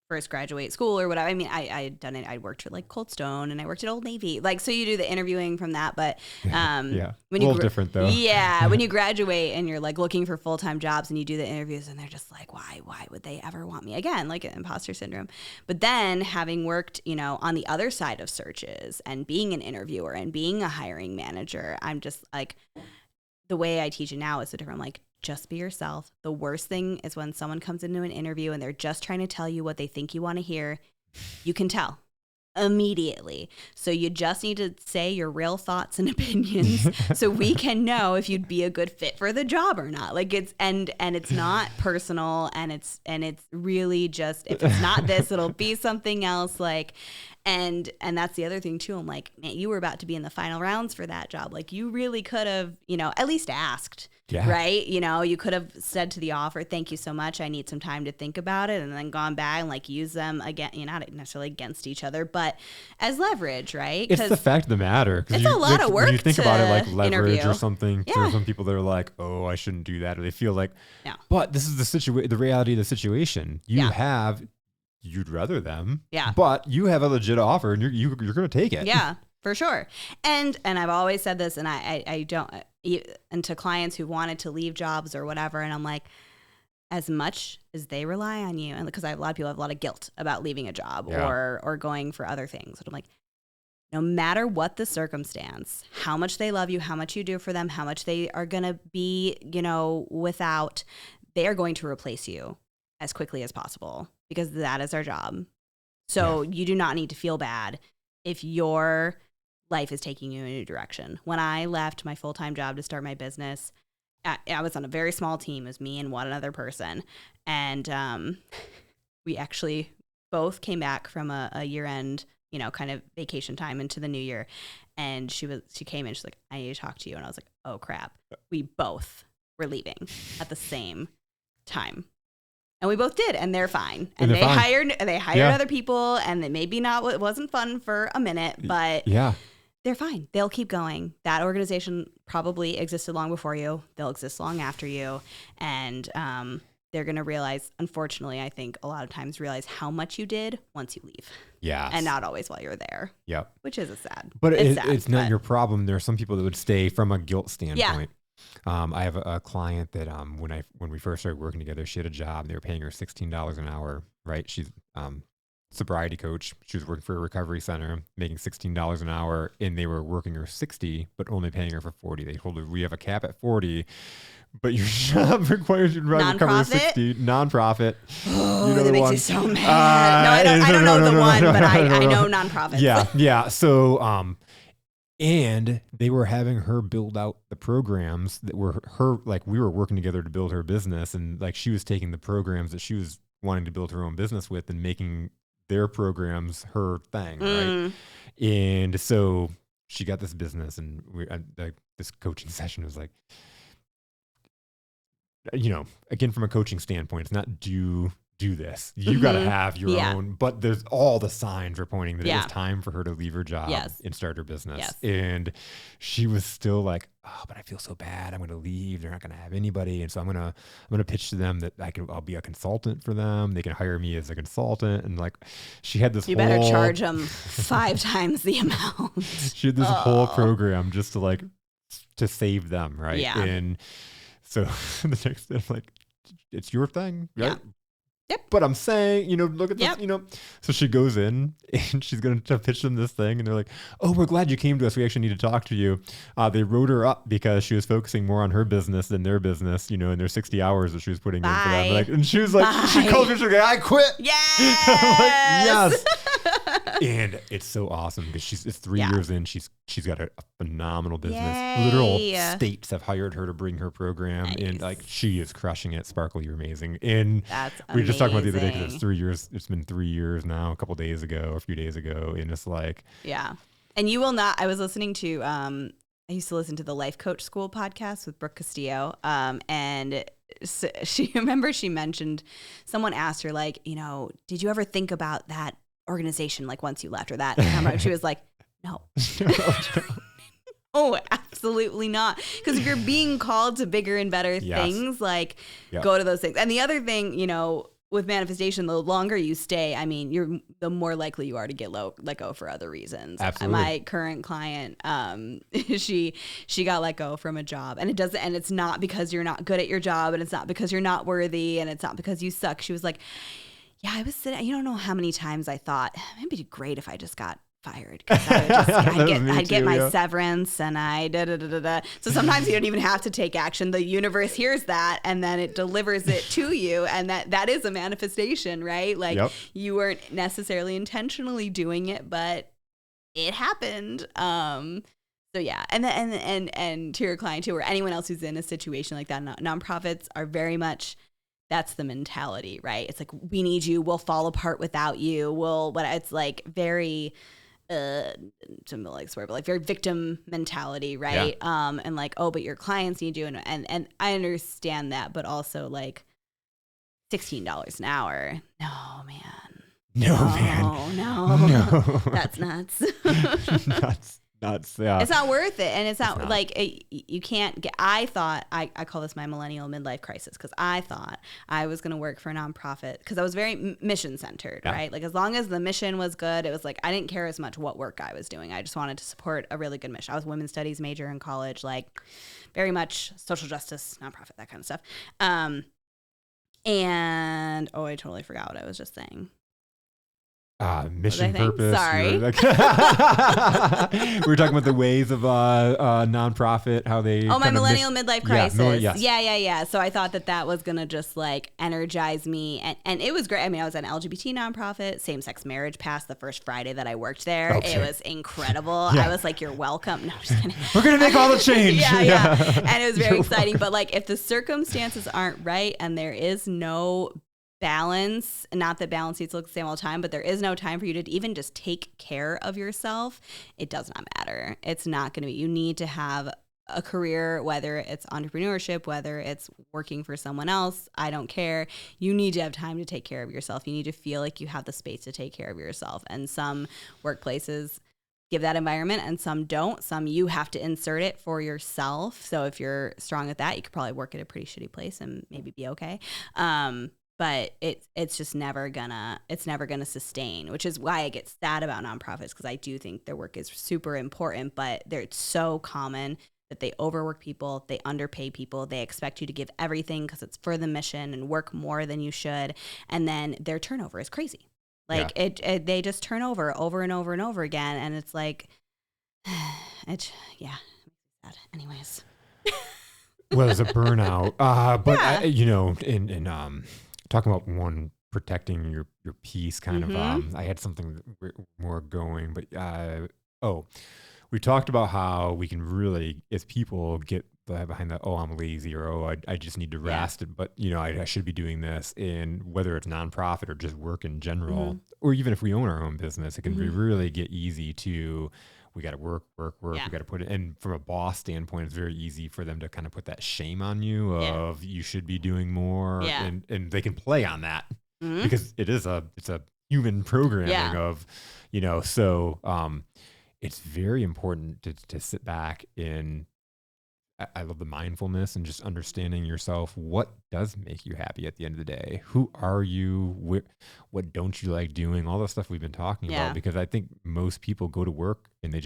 first graduate school or whatever, I mean, I had done it. I worked for like Cold Stone, and I worked at Old Navy. Like, so you do the interviewing from that, but when a little different though. Yeah, when you graduate and you're like looking for full-time jobs, and you do the interviews, and they're just like, why would they ever want me again? Like imposter syndrome. But then having worked, you know, on the other side of searches and being an interviewer and being a hiring manager, I'm just like, the way I teach it now is so different. I'm like, just be yourself. The worst thing is when someone comes into an interview and they're just trying to tell you what they think you want to hear. You can tell immediately. So you just need to say your real thoughts and opinions so we can know if you'd be a good fit for the job or not. Like, it's and it's not personal, and it's really just, if it's not this, it'll be something else. Like, and that's the other thing too. I'm like, man, you were about to be in the final rounds for that job. Like, you really could have, you know, at least asked. Yeah. Right? You know, you could have said to the offer, thank you so much, I need some time to think about it, and then gone back and like use them again, you know, not necessarily against each other, but as leverage, right? It's the fact of the matter. It's a lot of work. When you think about it like leverage interview. Or something, there are some people that are like, oh, I shouldn't do that, or they feel like, but this is the reality of the situation. You'd rather them, but you have a legit offer, and you're going to take it. Yeah, for sure. And I've always said this, and I don't, and to clients who wanted to leave jobs or whatever, and I'm like, as much as they rely on you, and because a lot of people have a lot of guilt about leaving a job or going for other things. But I'm like, no matter what the circumstance, how much they love you, how much you do for them, how much they are going to be, without, they are going to replace you as quickly as possible because that is our job. So you do not need to feel bad if your life is taking you in a new direction. When I left my full-time job to start my business, I was on a very small team. It was me and one other person. And we actually both came back from a year-end, kind of vacation time into the new year. And she came in, she's like, I need to talk to you. And I was like, oh crap. We both were leaving at the same time. And we both did, and they're fine. And they hired other people, and it it wasn't fun for a minute, but they're fine. They'll keep going. That organization probably existed long before you. They'll exist long after you. And they're going to realize, unfortunately, I think a lot of times realize how much you did once you leave. Yeah. And not always while you're there. Yep. Which is sad. But it's not your problem. There are some people that would stay from a guilt standpoint. Yeah. I have a client that when we first started working together, she had a job. They were paying her $16 an hour, right? She's sobriety coach. She was working for a recovery center, making $16 an hour, and they were working her 60, but only paying her for 40. They told her, we have a cap at 40, but your job requires you to recover 60. Nonprofit. Oh, that makes you so mad. I don't know the one, but I know nonprofits. Yeah. So, and they were having her build out the programs that were we were working together to build her business. And like, she was taking the programs that she was wanting to build her own business with and making their programs her thing. Right. And so she got this business, and this coaching session was like, again, from a coaching standpoint, it's not do this. You got to have your own, but there's all the signs are pointing that it's time for her to leave her job and start her business. Yes. And she was still like, oh, but I feel so bad. I'm going to leave. They're not going to have anybody. And so I'm going to pitch to them that I'll be a consultant for them. They can hire me as a consultant. And like, she had this better charge them 5 times the amount. She had this whole program just to save them. Right. Yeah. And so the next day, I'm like, it's your thing, right? Yeah. Yep. But I'm saying, look at this, So she goes in and she's going to pitch them this thing. And they're like, oh, we're glad you came to us. We actually need to talk to you. They wrote her up because she was focusing more on her business than their business, in their 60 hours that she was putting in for them. And she was like, she called me, she's like, I quit. Yes. I'm like, yes. And it's so awesome because it's 3 years in. She's got a phenomenal business. Yay. Literal states have hired her to bring her program. Nice. And like, she is crushing it. Sparkle, you're amazing. And that's amazing. We were just talking about the other day because it's 3 years. It's been 3 years now, a few days ago. And it's like, yeah. And you will not, I was listening to, I used to listen to the Life Coach School podcast with Brooke Castillo. And so she mentioned, someone asked her like, did you ever think about that organization like once you left or that? And she was like, no. Oh, absolutely not. Because if you're being called to bigger and better things, go to those things. And the other thing, with manifestation, the longer you stay, the more likely you are to get let go for other reasons. Absolutely. My current client, she got let go from a job, and it's not because you're not good at your job, and it's not because you're not worthy, and it's not because you suck. She was like, yeah, I was sitting, you don't know how many times I thought, it'd be great if I just got fired. I'd get my severance, and So sometimes you don't even have to take action. The universe hears that, and then it delivers it to you, and that is a manifestation, right? Like you weren't necessarily intentionally doing it, but it happened. So yeah, and to your client too, or anyone else who's in a situation like that, nonprofits are very much. That's the mentality, right? It's like, we need you. We'll fall apart without you. It's like very, something like swear, but like very victim mentality, right? Yeah. And like, oh, but your clients need you. And I understand that, but also like $16 an hour. No, man. No. That's nuts. Yeah. It's not worth it. And it's not like you can't get, I thought, I call this my millennial midlife crisis, because I thought I was going to work for a nonprofit because I was very mission centered, right? Like as long as the mission was good, it was like, I didn't care as much what work I was doing. I just wanted to support a really good mission. I was a women's studies major in college, like very much social justice, nonprofit, that kind of stuff. And I totally forgot what I was just saying. Mission purpose. Sorry. We were talking about the ways of nonprofit, how they. My millennial midlife crisis. Yes. Yeah. So I thought that was gonna just like energize me, and it was great. I mean, I was an LGBT nonprofit. Same-sex marriage passed the first Friday that I worked there. Okay. It was incredible. Yeah. I was like, "You're welcome." No, I'm just kidding. We're gonna make all the change. yeah. And it was very exciting. But like, if the circumstances aren't right and there is no balance, not that balance needs to look the same all the time, but there is no time for you to even just take care of yourself, it does not matter. It's not going to be, you need to have a career, whether it's entrepreneurship, whether it's working for someone else, I don't care. You need to have time to take care of yourself. You need to feel like you have the space to take care of yourself. And some workplaces give that environment and some don't. Some you have to insert it for yourself. So if you're strong at that, you could probably work at a pretty shitty place and maybe be okay. But it's just never gonna sustain, which is why I get sad about nonprofits, because I do think their work is super important, but it's so common that they overwork people, they underpay people, they expect you to give everything because it's for the mission and work more than you should, and then their turnover is crazy. Like they just turn over and over and over again, and it's like, sad. Anyways. Well, it's a burnout, but in talking about protecting your peace, kind of. I had something more going, but we talked about how we can really, as people, get behind that. I'm lazy, or I just need to rest. But I should be doing this. And whether it's nonprofit or just work in general, or even if we own our own business, it can really get easy to. We got to work. Yeah. We got to put it. And from a boss standpoint, it's very easy for them to kind of put that shame on you of you should be doing more. Yeah. And they can play on that because it's a human programming of, so it's very important to sit back in. I love the mindfulness and just understanding yourself. What does make you happy at the end of the day? Who are you? What don't you like doing? All the stuff we've been talking about, because I think most people go to work and they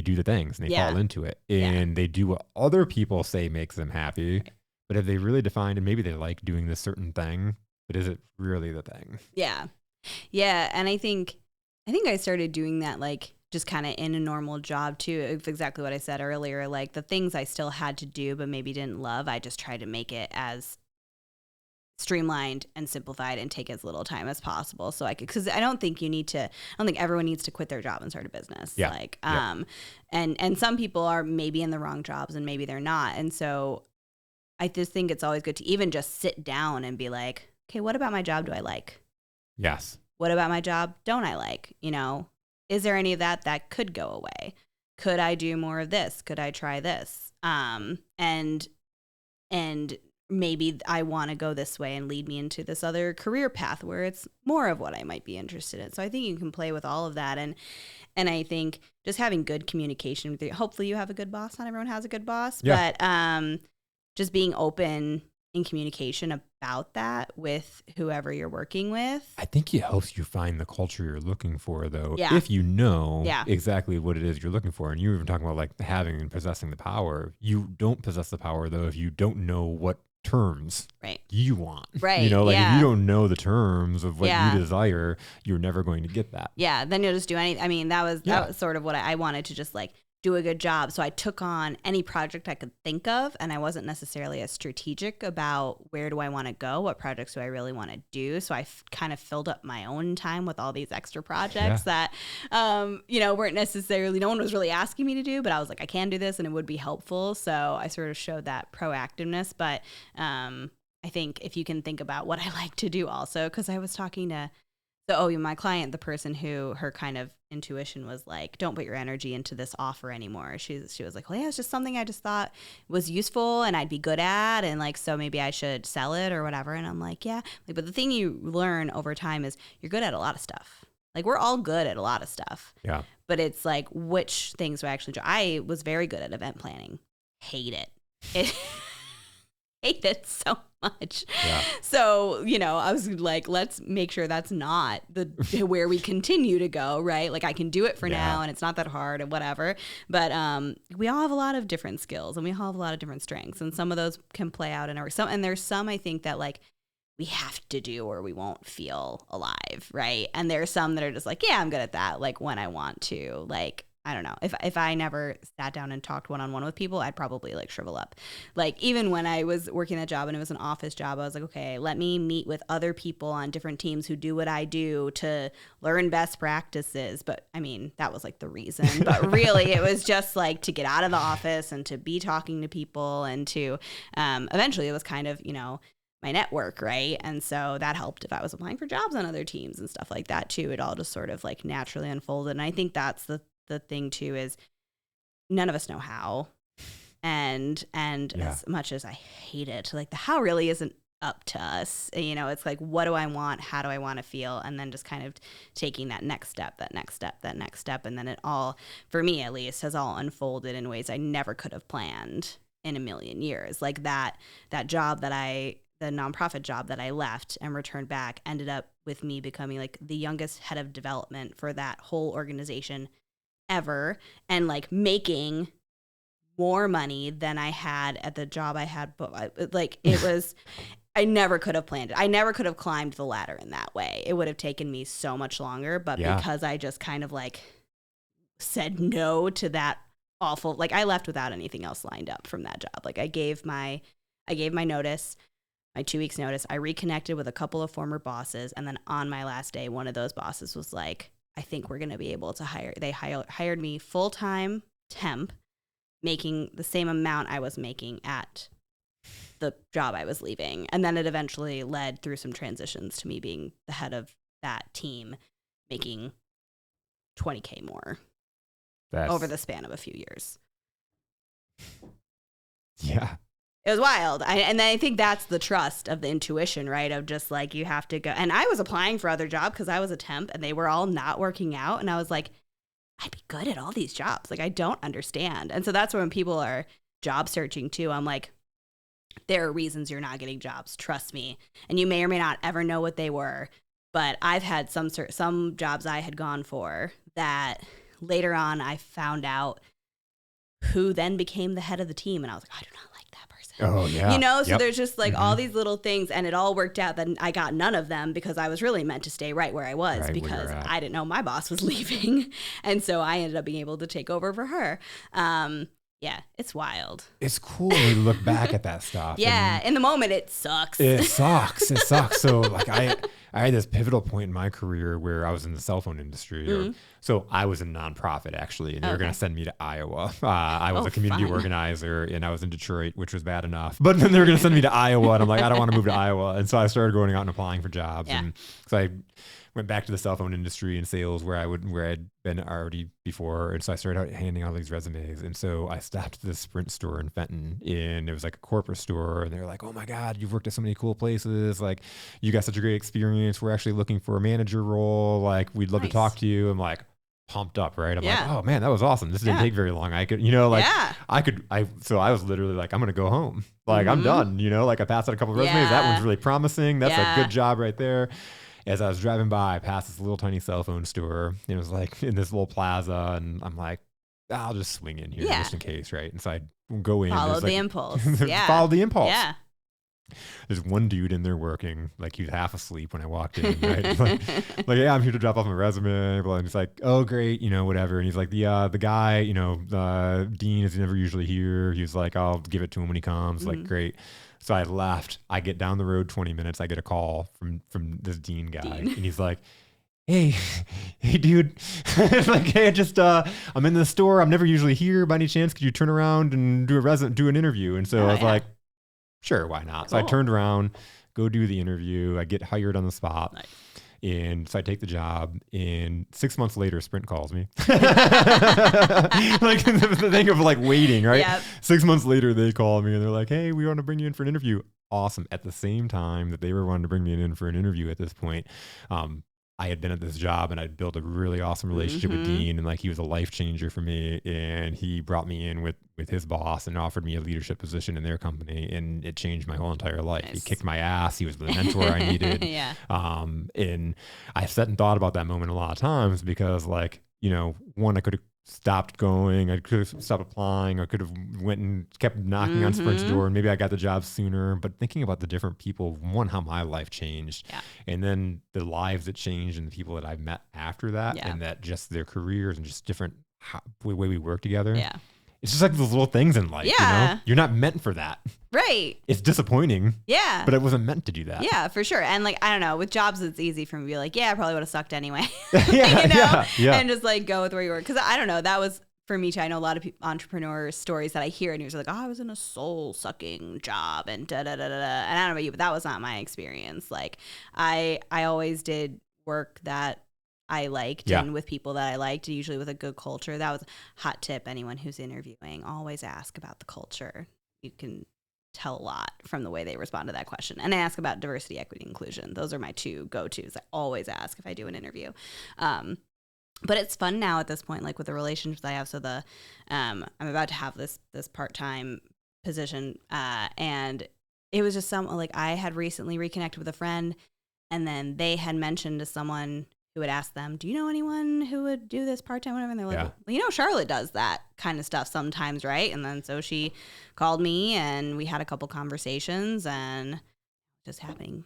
do the things and they fall into it and they do what other people say makes them happy. Right. But have they really defined, and maybe they like doing this certain thing, but is it really the thing? Yeah. Yeah. And I think I started doing that, like, just kind of in a normal job too. It's exactly what I said earlier. Like the things I still had to do, but maybe didn't love, I just tried to make it as streamlined and simplified and take as little time as possible. So I could, because I don't think everyone needs to quit their job and start a business. Yeah. Like, and some people are maybe in the wrong jobs and maybe they're not. And so I just think it's always good to even just sit down and be like, okay, what about my job do I like? Yes. What about my job don't I like? Is there any of that could go away? Could I do more of this? Could I try this? And maybe I want to go this way and lead me into this other career path where it's more of what I might be interested in. So I think you can play with all of that. And I think just having good communication with you, hopefully you have a good boss. Not everyone has a good boss, but just being open in communication about that with whoever you're working with. I think it helps you find the culture you're looking for, though. Yeah. If you know exactly what it is you're looking for. And you were even talking about like having and possessing the power. You don't possess the power, though, if you don't know what terms you want. Right. If you don't know the terms of what you desire, you're never going to get that. Yeah. Then you'll just do anything. I mean, that was sort of what I wanted to just like do a good job. So I took on any project I could think of, and I wasn't necessarily as strategic about where do I want to go, what projects do I really want to do. So I kind of filled up my own time with all these extra projects that, weren't necessarily, no one was really asking me to do, but I was like, I can do this and it would be helpful. So I sort of showed that proactiveness. But I think if you can think about what I like to do also, because I was talking to my client, the person who her kind of intuition was like, don't put your energy into this offer anymore. She was like, well, yeah, it's just something I just thought was useful and I'd be good at. And like, so maybe I should sell it or whatever. And I'm like, yeah. Like, but the thing you learn over time is you're good at a lot of stuff. Like we're all good at a lot of stuff. Yeah. But it's like, which things do I actually enjoy? I was very good at event planning. Hate it. hate it so much. Yeah. So, I was like, let's make sure that's not where we continue to go, right? Like I can do it for now and it's not that hard and whatever. But we all have a lot of different skills and we all have a lot of different strengths. And some of those can play out in and there's some I think that like we have to do or we won't feel alive, right? And there's some that are just like, yeah, I'm good at that. Like when I want to, like, I don't know. If I never sat down and talked one-on-one with people, I'd probably like shrivel up. Like even when I was working that job and it was an office job, I was like, okay, let me meet with other people on different teams who do what I do to learn best practices. But I mean, that was like the reason. But really it was just like to get out of the office and to be talking to people and to eventually it was kind of, my network, right? And so that helped if I was applying for jobs on other teams and stuff like that too. It all just sort of like naturally unfolded. And I think that's the thing too is none of us know how. And as much as I hate it, like the how really isn't up to us. It's like, what do I want? How do I want to feel? And then just kind of taking that next step. And then it all, for me at least, has all unfolded in ways I never could have planned in a million years. Like that job the nonprofit job that I left and returned back ended up with me becoming like the youngest head of development for that whole organization ever, and like making more money than I had at the job I had. But like it was, I never could have planned it. I never could have climbed the ladder in that way. It would have taken me so much longer. But because I just kind of like said no to that awful, like I left without anything else lined up from that job. Like I gave my notice, my 2 weeks notice. I reconnected with a couple of former bosses. And then on my last day, one of those bosses was like, I think we're going to be able to hired me full-time temp, making the same amount I was making at the job I was leaving. And then it eventually led through some transitions to me being the head of that team, making $20K more over the span of a few years. Yeah. It was wild. And I think that's the trust of the intuition, right? Of just like, you have to go. And I was applying for other jobs because I was a temp and they were all not working out. And I was like, I'd be good at all these jobs. Like, I don't understand. And so that's when people are job searching too. I'm like, there are reasons you're not getting jobs. Trust me. And you may or may not ever know what they were. But I've had some jobs I had gone for that later on I found out who then became the head of the team. And I was like, I do not like that person. Oh, yeah. So there's just like all these little things, and it all worked out that I got none of them because I was really meant to stay right where I was because I didn't know my boss was leaving. And so I ended up being able to take over for her. Yeah, it's wild. It's cool when we look back at that stuff. Yeah, in the moment it sucks. It sucks. So like I had this pivotal point in my career where I was in the cell phone industry. So I was a nonprofit actually, and they were going to send me to Iowa. I was a community organizer, and I was in Detroit, which was bad enough. But then they were going to send me to Iowa, and I'm like, I don't want to move to Iowa. And so I started going out and applying for jobs. Yeah. And so I went back to the cell phone industry and sales where I'd been already before. And so I started out handing out these resumes. And so I stopped at this Sprint store in Fenton, and it was like a corporate store. And they were like, oh my God, you've worked at so many cool places. Like, you got such a great experience. We're actually looking for a manager role. Like, we'd love to talk to you. I'm like, pumped up, right? I'm like, oh man, that was awesome. This didn't take very long. I could, so I was literally like, I'm going to go home. Like, I'm done, like I passed out a couple of resumes. That one's really promising. That's a good job right there. As I was driving by, I passed this little tiny cell phone store. It was like in this little plaza, and I'm like, I'll just swing in here just in case, right? And so I go in. Follow the impulse. Follow the impulse. Yeah. There's one dude in there working, like he was half asleep when I walked in, right? like, yeah, I'm here to drop off my resume. And he's like, oh, great, whatever. And he's like, the guy, Dean is never usually here. He was like, I'll give it to him when he comes. Like, great. So I left. I get down the road 20 minutes. I get a call from this Dean guy, and he's like, hey, dude, like, hey, I'm in the store. I'm never usually here. By any chance, could you turn around and do an interview? And so I was like, sure, why not? Cool. So I turned around, go do the interview. I get hired on the spot. Nice. And so I take the job, and 6 months later, Sprint calls me. Like the thing of like waiting, right? Yep. 6 months later, they call me and they're like, hey, we want to bring you in for an interview. Awesome. At the same time that they were wanting to bring me in for an interview at this point, I I had been at this job and I'd built a really awesome relationship with Dean, and like he was a life changer for me, and he brought me in with his boss and offered me a leadership position in their company, and it changed my whole entire life. Nice. He kicked my ass. He was the mentor I needed. Yeah. And I sat and thought about that moment a lot of times because, like, you know, one, I could have stopped going, I could have stopped applying, I could have went and kept knocking on Sprint's door, and maybe I got the job sooner. But thinking about the different people, one, how my life changed, and then the lives that changed and the people that I've met after that, and that just their careers and just different way we work together. Yeah. It's just like those little things in life, you know? You're not meant for that. Right. It's disappointing. Yeah. But it wasn't meant to do that. Yeah, for sure. And like, I don't know, with jobs, it's easy for me to be like, yeah, I probably would have sucked anyway. Yeah, you know? Yeah. And just like go with where you were. Because I don't know, that was for me too. I know a lot of entrepreneur stories that I hear, and he was like, oh, I was in a soul sucking job and da da da da. And I don't know about you, but that was not my experience. Like, I always did work that I liked and with people that I liked, usually with a good culture. That was a hot tip. Anyone who's interviewing, always ask about the culture. You can tell a lot from the way they respond to that question. And I ask about diversity, equity, inclusion. Those are my two go-tos. I always ask if I do an interview. But it's fun now at this point, like with the relationships I have. So I'm about to have this part-time position, and it was just like I had recently reconnected with a friend, and then they had mentioned to someone who would ask them, do you know anyone who would do this part-time, whatever? And they're like, well, you know, Charlotte does that kind of stuff sometimes, right? And then so she called me and we had a couple conversations, and just happening.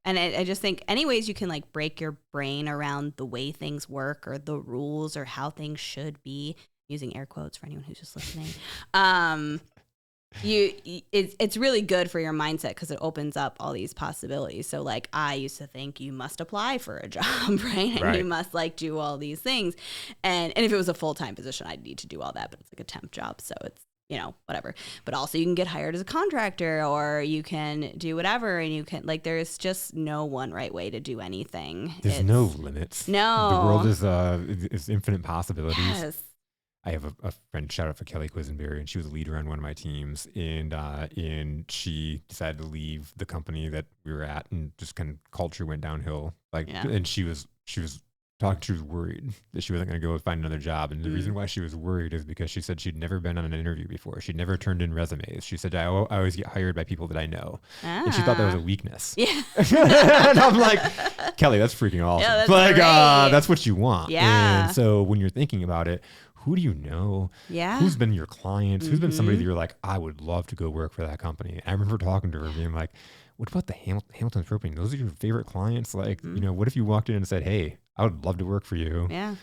I just think any ways you can like break your brain around the way things work or the rules or how things should be, using air quotes for anyone who's just listening. It's really good for your mindset because it opens up all these possibilities. So like I used to think you must apply for a job, right? And you must like do all these things. And if it was a full-time position, I'd need to do all that, but it's like a temp job. So it's, you know, whatever. But also you can get hired as a contractor, or you can do whatever, and you can like, there's just no one right way to do anything. There's no limits. No. The world is infinite possibilities. Yes. I have a friend, shout out for Kelly Quisenberry, and she was a leader on one of my teams, and she decided to leave the company that we were at, and just kind of culture went downhill. And she was worried that she wasn't going to go find another job. And the reason why she was worried is because she said she'd never been on an interview before. She'd never turned in resumes. She said, I always get hired by people that I know. And she thought that was a weakness. Yeah. And I'm like, Kelly, that's freaking awesome. Yeah, that's like, great. that's what you want. Yeah. And so when you're thinking about it, who do you know? Yeah. Who's been your clients? Who's been somebody that you're like, I would love to go work for that company? I remember talking to her being like, what about the Hamilton Propane? Those are your favorite clients? Like, you know, what if you walked in and said, hey, I would love to work for you? Yeah.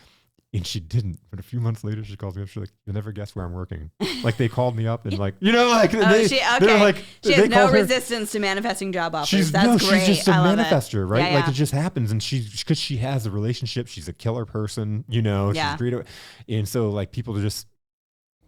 And she didn't. But a few months later, she calls me up. She's like, you'll never guess where I'm working. Like, they called me up and like, you know, like, they're like, she has no resistance to manifesting job offers. She's great. She's just a manifester, right? Yeah, like it just happens. And because she has a relationship, she's a killer person, you know, she's great. And so like people are just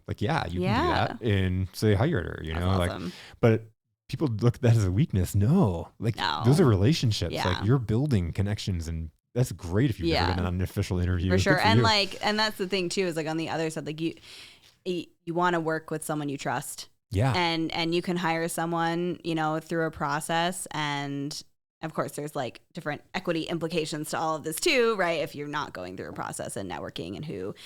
like, yeah, you can do that. And so they hired her, you know, awesome. Like, but people look at that as a weakness. No, like those are relationships. Yeah. Like you're building connections, and that's great if you've never been on an official interview. For sure. And and that's the thing too, is like on the other side, like you want to work with someone you trust. Yeah. And you can hire someone, you know, through a process. And of course there's like different equity implications to all of this too, right? If you're not going through a process and networking, and who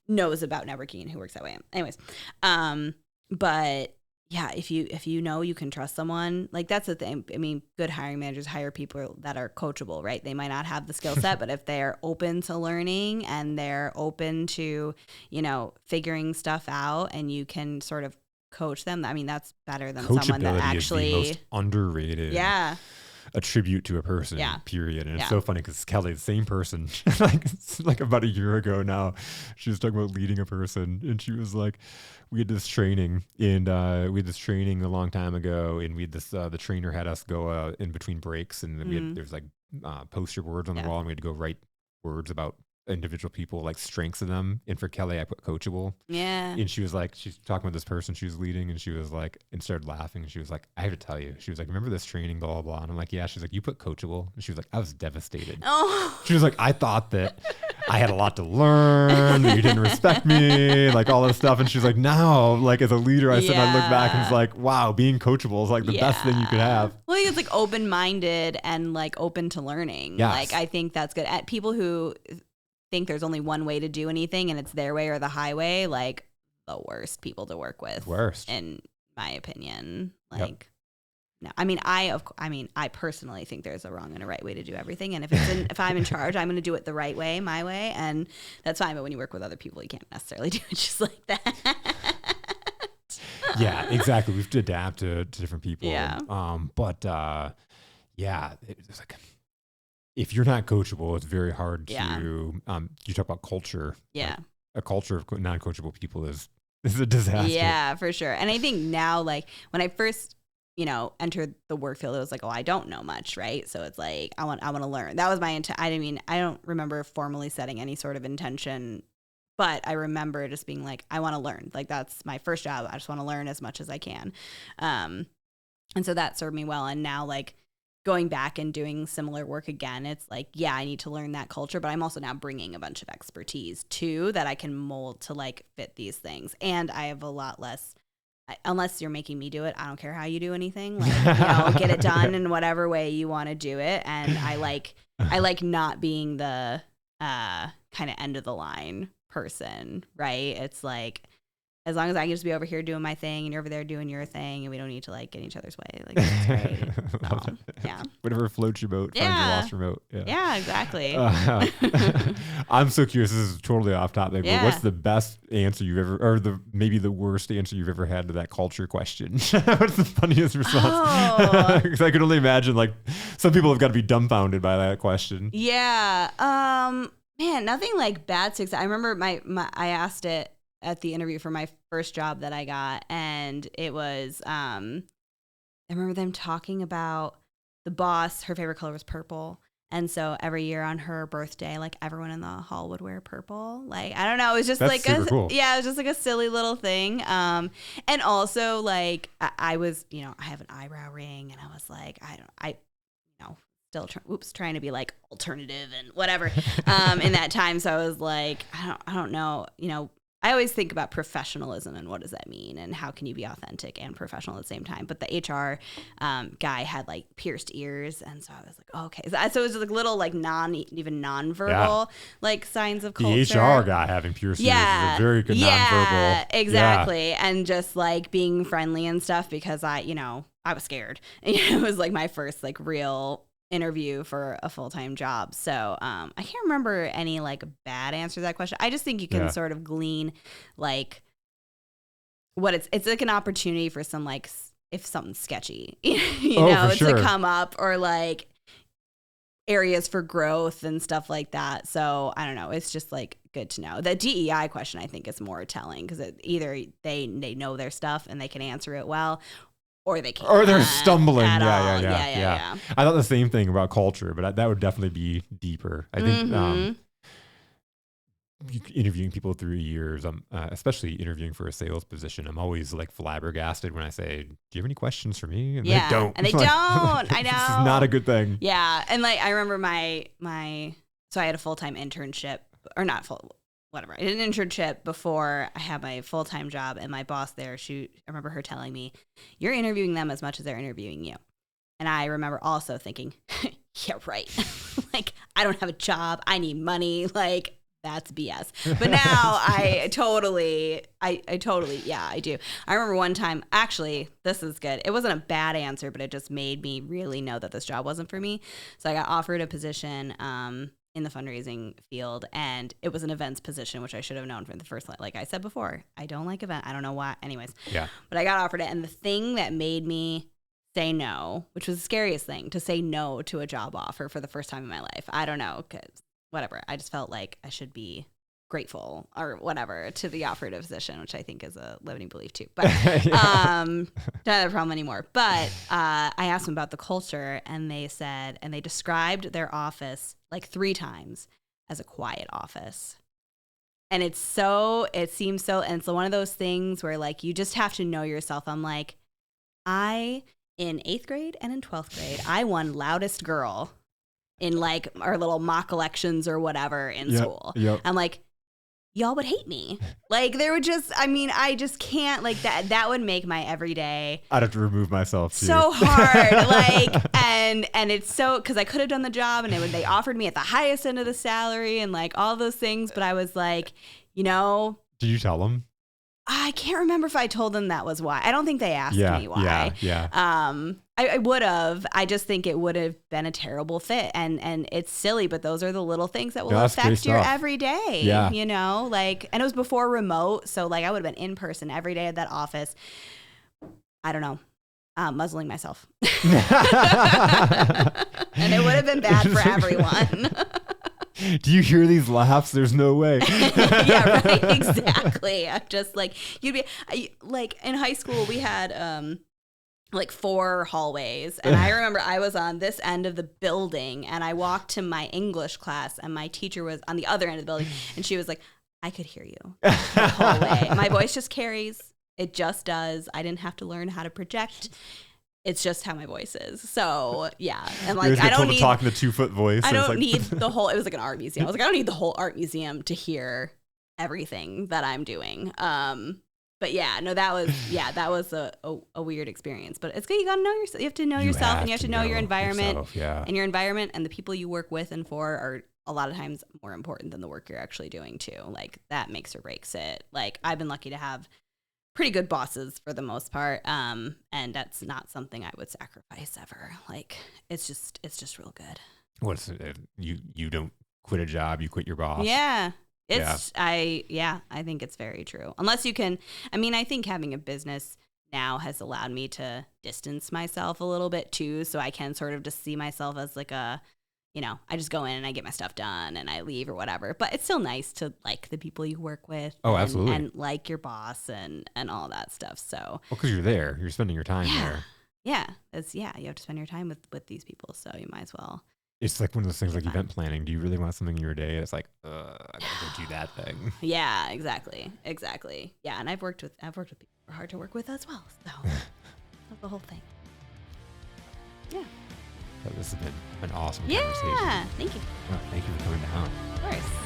knows about networking and who works that way. Anyways. But yeah, if you know you can trust someone, like that's the thing. I mean, good hiring managers hire people that are coachable, right? They might not have the skill set, but if they're open to learning and they're open to, you know, figuring stuff out, and you can sort of coach them, I mean, that's better than someone that actually is the most underrated. Yeah. A tribute to a person, period. And it's so funny because Kelly, the same person, like about a year ago now, she was talking about leading a person, and she was like, we had this training, and we had this training a long time ago, and we had this, the trainer had us go in between breaks, and there's like poster boards on the wall, and we had to go write words about individual people, like strengths in them. And for Kelly, I put coachable. Yeah. And she was like, she's talking about this person she was leading, and she was like, and started laughing. And she was like, I have to tell you. She was like, remember this training, blah, blah, blah. And I'm like, yeah. She's like, you put coachable. And she was like, I was devastated. Oh. She was like, I thought that I had a lot to learn, that you didn't respect me, like all this stuff. And she's like, now, like as a leader, I said, I look back and it's like, wow, being coachable is like the best thing you could have. Well, I think it's like open-minded and like open to learning. Yes. Like I think that's good. At people who think there's only one way to do anything and it's their way or the highway, like the worst people to work with. Worst, in my opinion. Like, no, I mean, I personally think there's a wrong and a right way to do everything. And if I'm in charge, I'm going to do it the right way, my way, and that's fine. But when you work with other people, you can't necessarily do it just like that. Yeah, exactly. We have to adapt to different people. Yeah. It's like, if you're not coachable, it's very hard to, you talk about culture. Yeah. Like, a culture of non-coachable people is a disaster. Yeah, for sure. And I think now, like when I first, entered the work field, it was like, oh, I don't know much. Right. So it's like, I want to learn. That was my intent. I don't remember formally setting any sort of intention, but I remember just being like, I want to learn. Like that's my first job. I just want to learn as much as I can. And so that served me well. And now like, going back and doing similar work again, it's like, yeah, I need to learn that culture, but I'm also now bringing a bunch of expertise too that I can mold to like fit these things. And I have a lot less, unless you're making me do it, I don't care how you do anything. Like, get it done in whatever way you want to do it. And I like not being the kind of end of the line person, right? It's like, as long as I can just be over here doing my thing and you're over there doing your thing and we don't need to like get in each other's way. Like that's great. So, yeah. Whatever floats your boat, finds your lost remote. Yeah, exactly. I'm so curious. This is totally off topic, but what's the best answer you've ever, or maybe the worst answer you've ever had to that culture question? What's the funniest response? Because I could only imagine like some people have got to be dumbfounded by that question. Yeah. Man, nothing like bad success. I remember I asked it at the interview for my first job that I got. And it was, I remember them talking about the boss, her favorite color was purple. And so every year on her birthday, like everyone in the hall would wear purple. Like, I don't know. It was just That's super cool. Yeah, it was just like a silly little thing. And also like I was, I have an eyebrow ring and I was like, still trying to be like alternative and whatever in that time. So I was like, I don't know, I always think about professionalism and what does that mean and how can you be authentic and professional at the same time. But the HR guy had like pierced ears. And so I was like, oh, okay. So it was like little like nonverbal like signs of culture. The HR guy having pierced ears is a very good nonverbal. Exactly. Yeah. And just like being friendly and stuff because I was scared. It was like my first like real interview for a full-time job. So I can't remember any like bad answer to that question. I just think you can sort of glean like what it's like an opportunity for some like if something's sketchy, to come up or like areas for growth and stuff like that. So I don't know. It's just like good to know. The DEI question I think is more telling because either they know their stuff and they can answer it well, or they can't. Or they're stumbling. Yeah. I thought the same thing about culture, but that would definitely be deeper. I think interviewing people through years, especially interviewing for a sales position, I'm always like flabbergasted when I say, do you have any questions for me? And they don't. And they don't. I know. This is not a good thing. Yeah. And like, I remember so I had a full-time internship or not full, whatever. I did an internship before I had my full-time job, and my boss there, I remember her telling me, you're interviewing them as much as they're interviewing you. And I remember also thinking, yeah, right. Like, I don't have a job. I need money. Like, that's BS. But now I totally, I do. I remember one time, actually, this is good. It wasn't a bad answer, but it just made me really know that this job wasn't for me. So I got offered a position, in the fundraising field, and it was an events position, which I should have known from the first, like I said before, I don't like event. I don't know why. Anyways. Yeah. But I got offered it. And the thing that made me say no, which was the scariest thing, to say no to a job offer for the first time in my life. I don't know, because whatever. I just felt like I should be grateful or whatever to the offered position, which I think is a limiting belief too. But don't have that problem anymore. But I asked them about the culture, and they said, and they described their office like 3 times as a quiet office. And it seems so, and it's one of those things where like, you just have to know yourself. I'm like, in 8th grade and in 12th grade, I won loudest girl in like our little mock elections or whatever in school. Yep. I'm like, y'all would hate me. Like there would just, I mean, I just can't like that would make my everyday. I'd have to remove myself too. So hard. Like, and it's so, cause I could have done the job and they offered me at the highest end of the salary and like all those things. But I was like, you know. Did you tell them? I can't remember if I told them that was why. I don't think they asked me why. Yeah. I would have. I just think it would have been a terrible fit. And it's silly, but those are the little things that will affect your everyday. Yeah. You know, like, and it was before remote. So like I would have been in person every day at that office. I don't know. Muzzling myself. And it would have been bad for everyone. Do you hear these laughs? There's no way. Yeah, right. Exactly. I'm just like, like in high school, we had like 4 hallways. And I remember I was on this end of the building and I walked to my English class and my teacher was on the other end of the building. And she was like, I could hear you the hallway. My voice just carries. It just does. I didn't have to learn how to project. It's just how my voice is. So yeah. And like, I don't need talking the 2-foot voice. I don't need the whole, it was like an art museum. I was like, I don't need the whole art museum to hear everything that I'm doing. But yeah, no, that was a weird experience, but it's good. You got to know yourself. You have to know yourself and you have to know your environment and your environment and the people you work with and for are a lot of times more important than the work you're actually doing too. Like that makes or breaks it. Like I've been lucky to have pretty good bosses for the most part. And that's not something I would sacrifice ever. Like it's just real good. What's it? You don't quit a job, you quit your boss. Yeah. I think it's very true. Unless you can, I mean, I think having a business now has allowed me to distance myself a little bit too. So I can sort of just see myself as like a, you know, I just go in and I get my stuff done and I leave or whatever. But it's still nice to like the people you work with. Oh, absolutely. And like your boss and all that stuff. So. Well, because you're there. You're spending your time there. Yeah. You have to spend your time with these people. So you might as well. It's like one of those things like event planning. Do you really want something in your day? It's like, I gotta go do that thing. Yeah, exactly. Yeah, and I've worked with people who are hard to work with as well. So that's the whole thing. Yeah. So this has been an awesome conversation. Yeah, thank you. Well, thank you for coming down. Of course.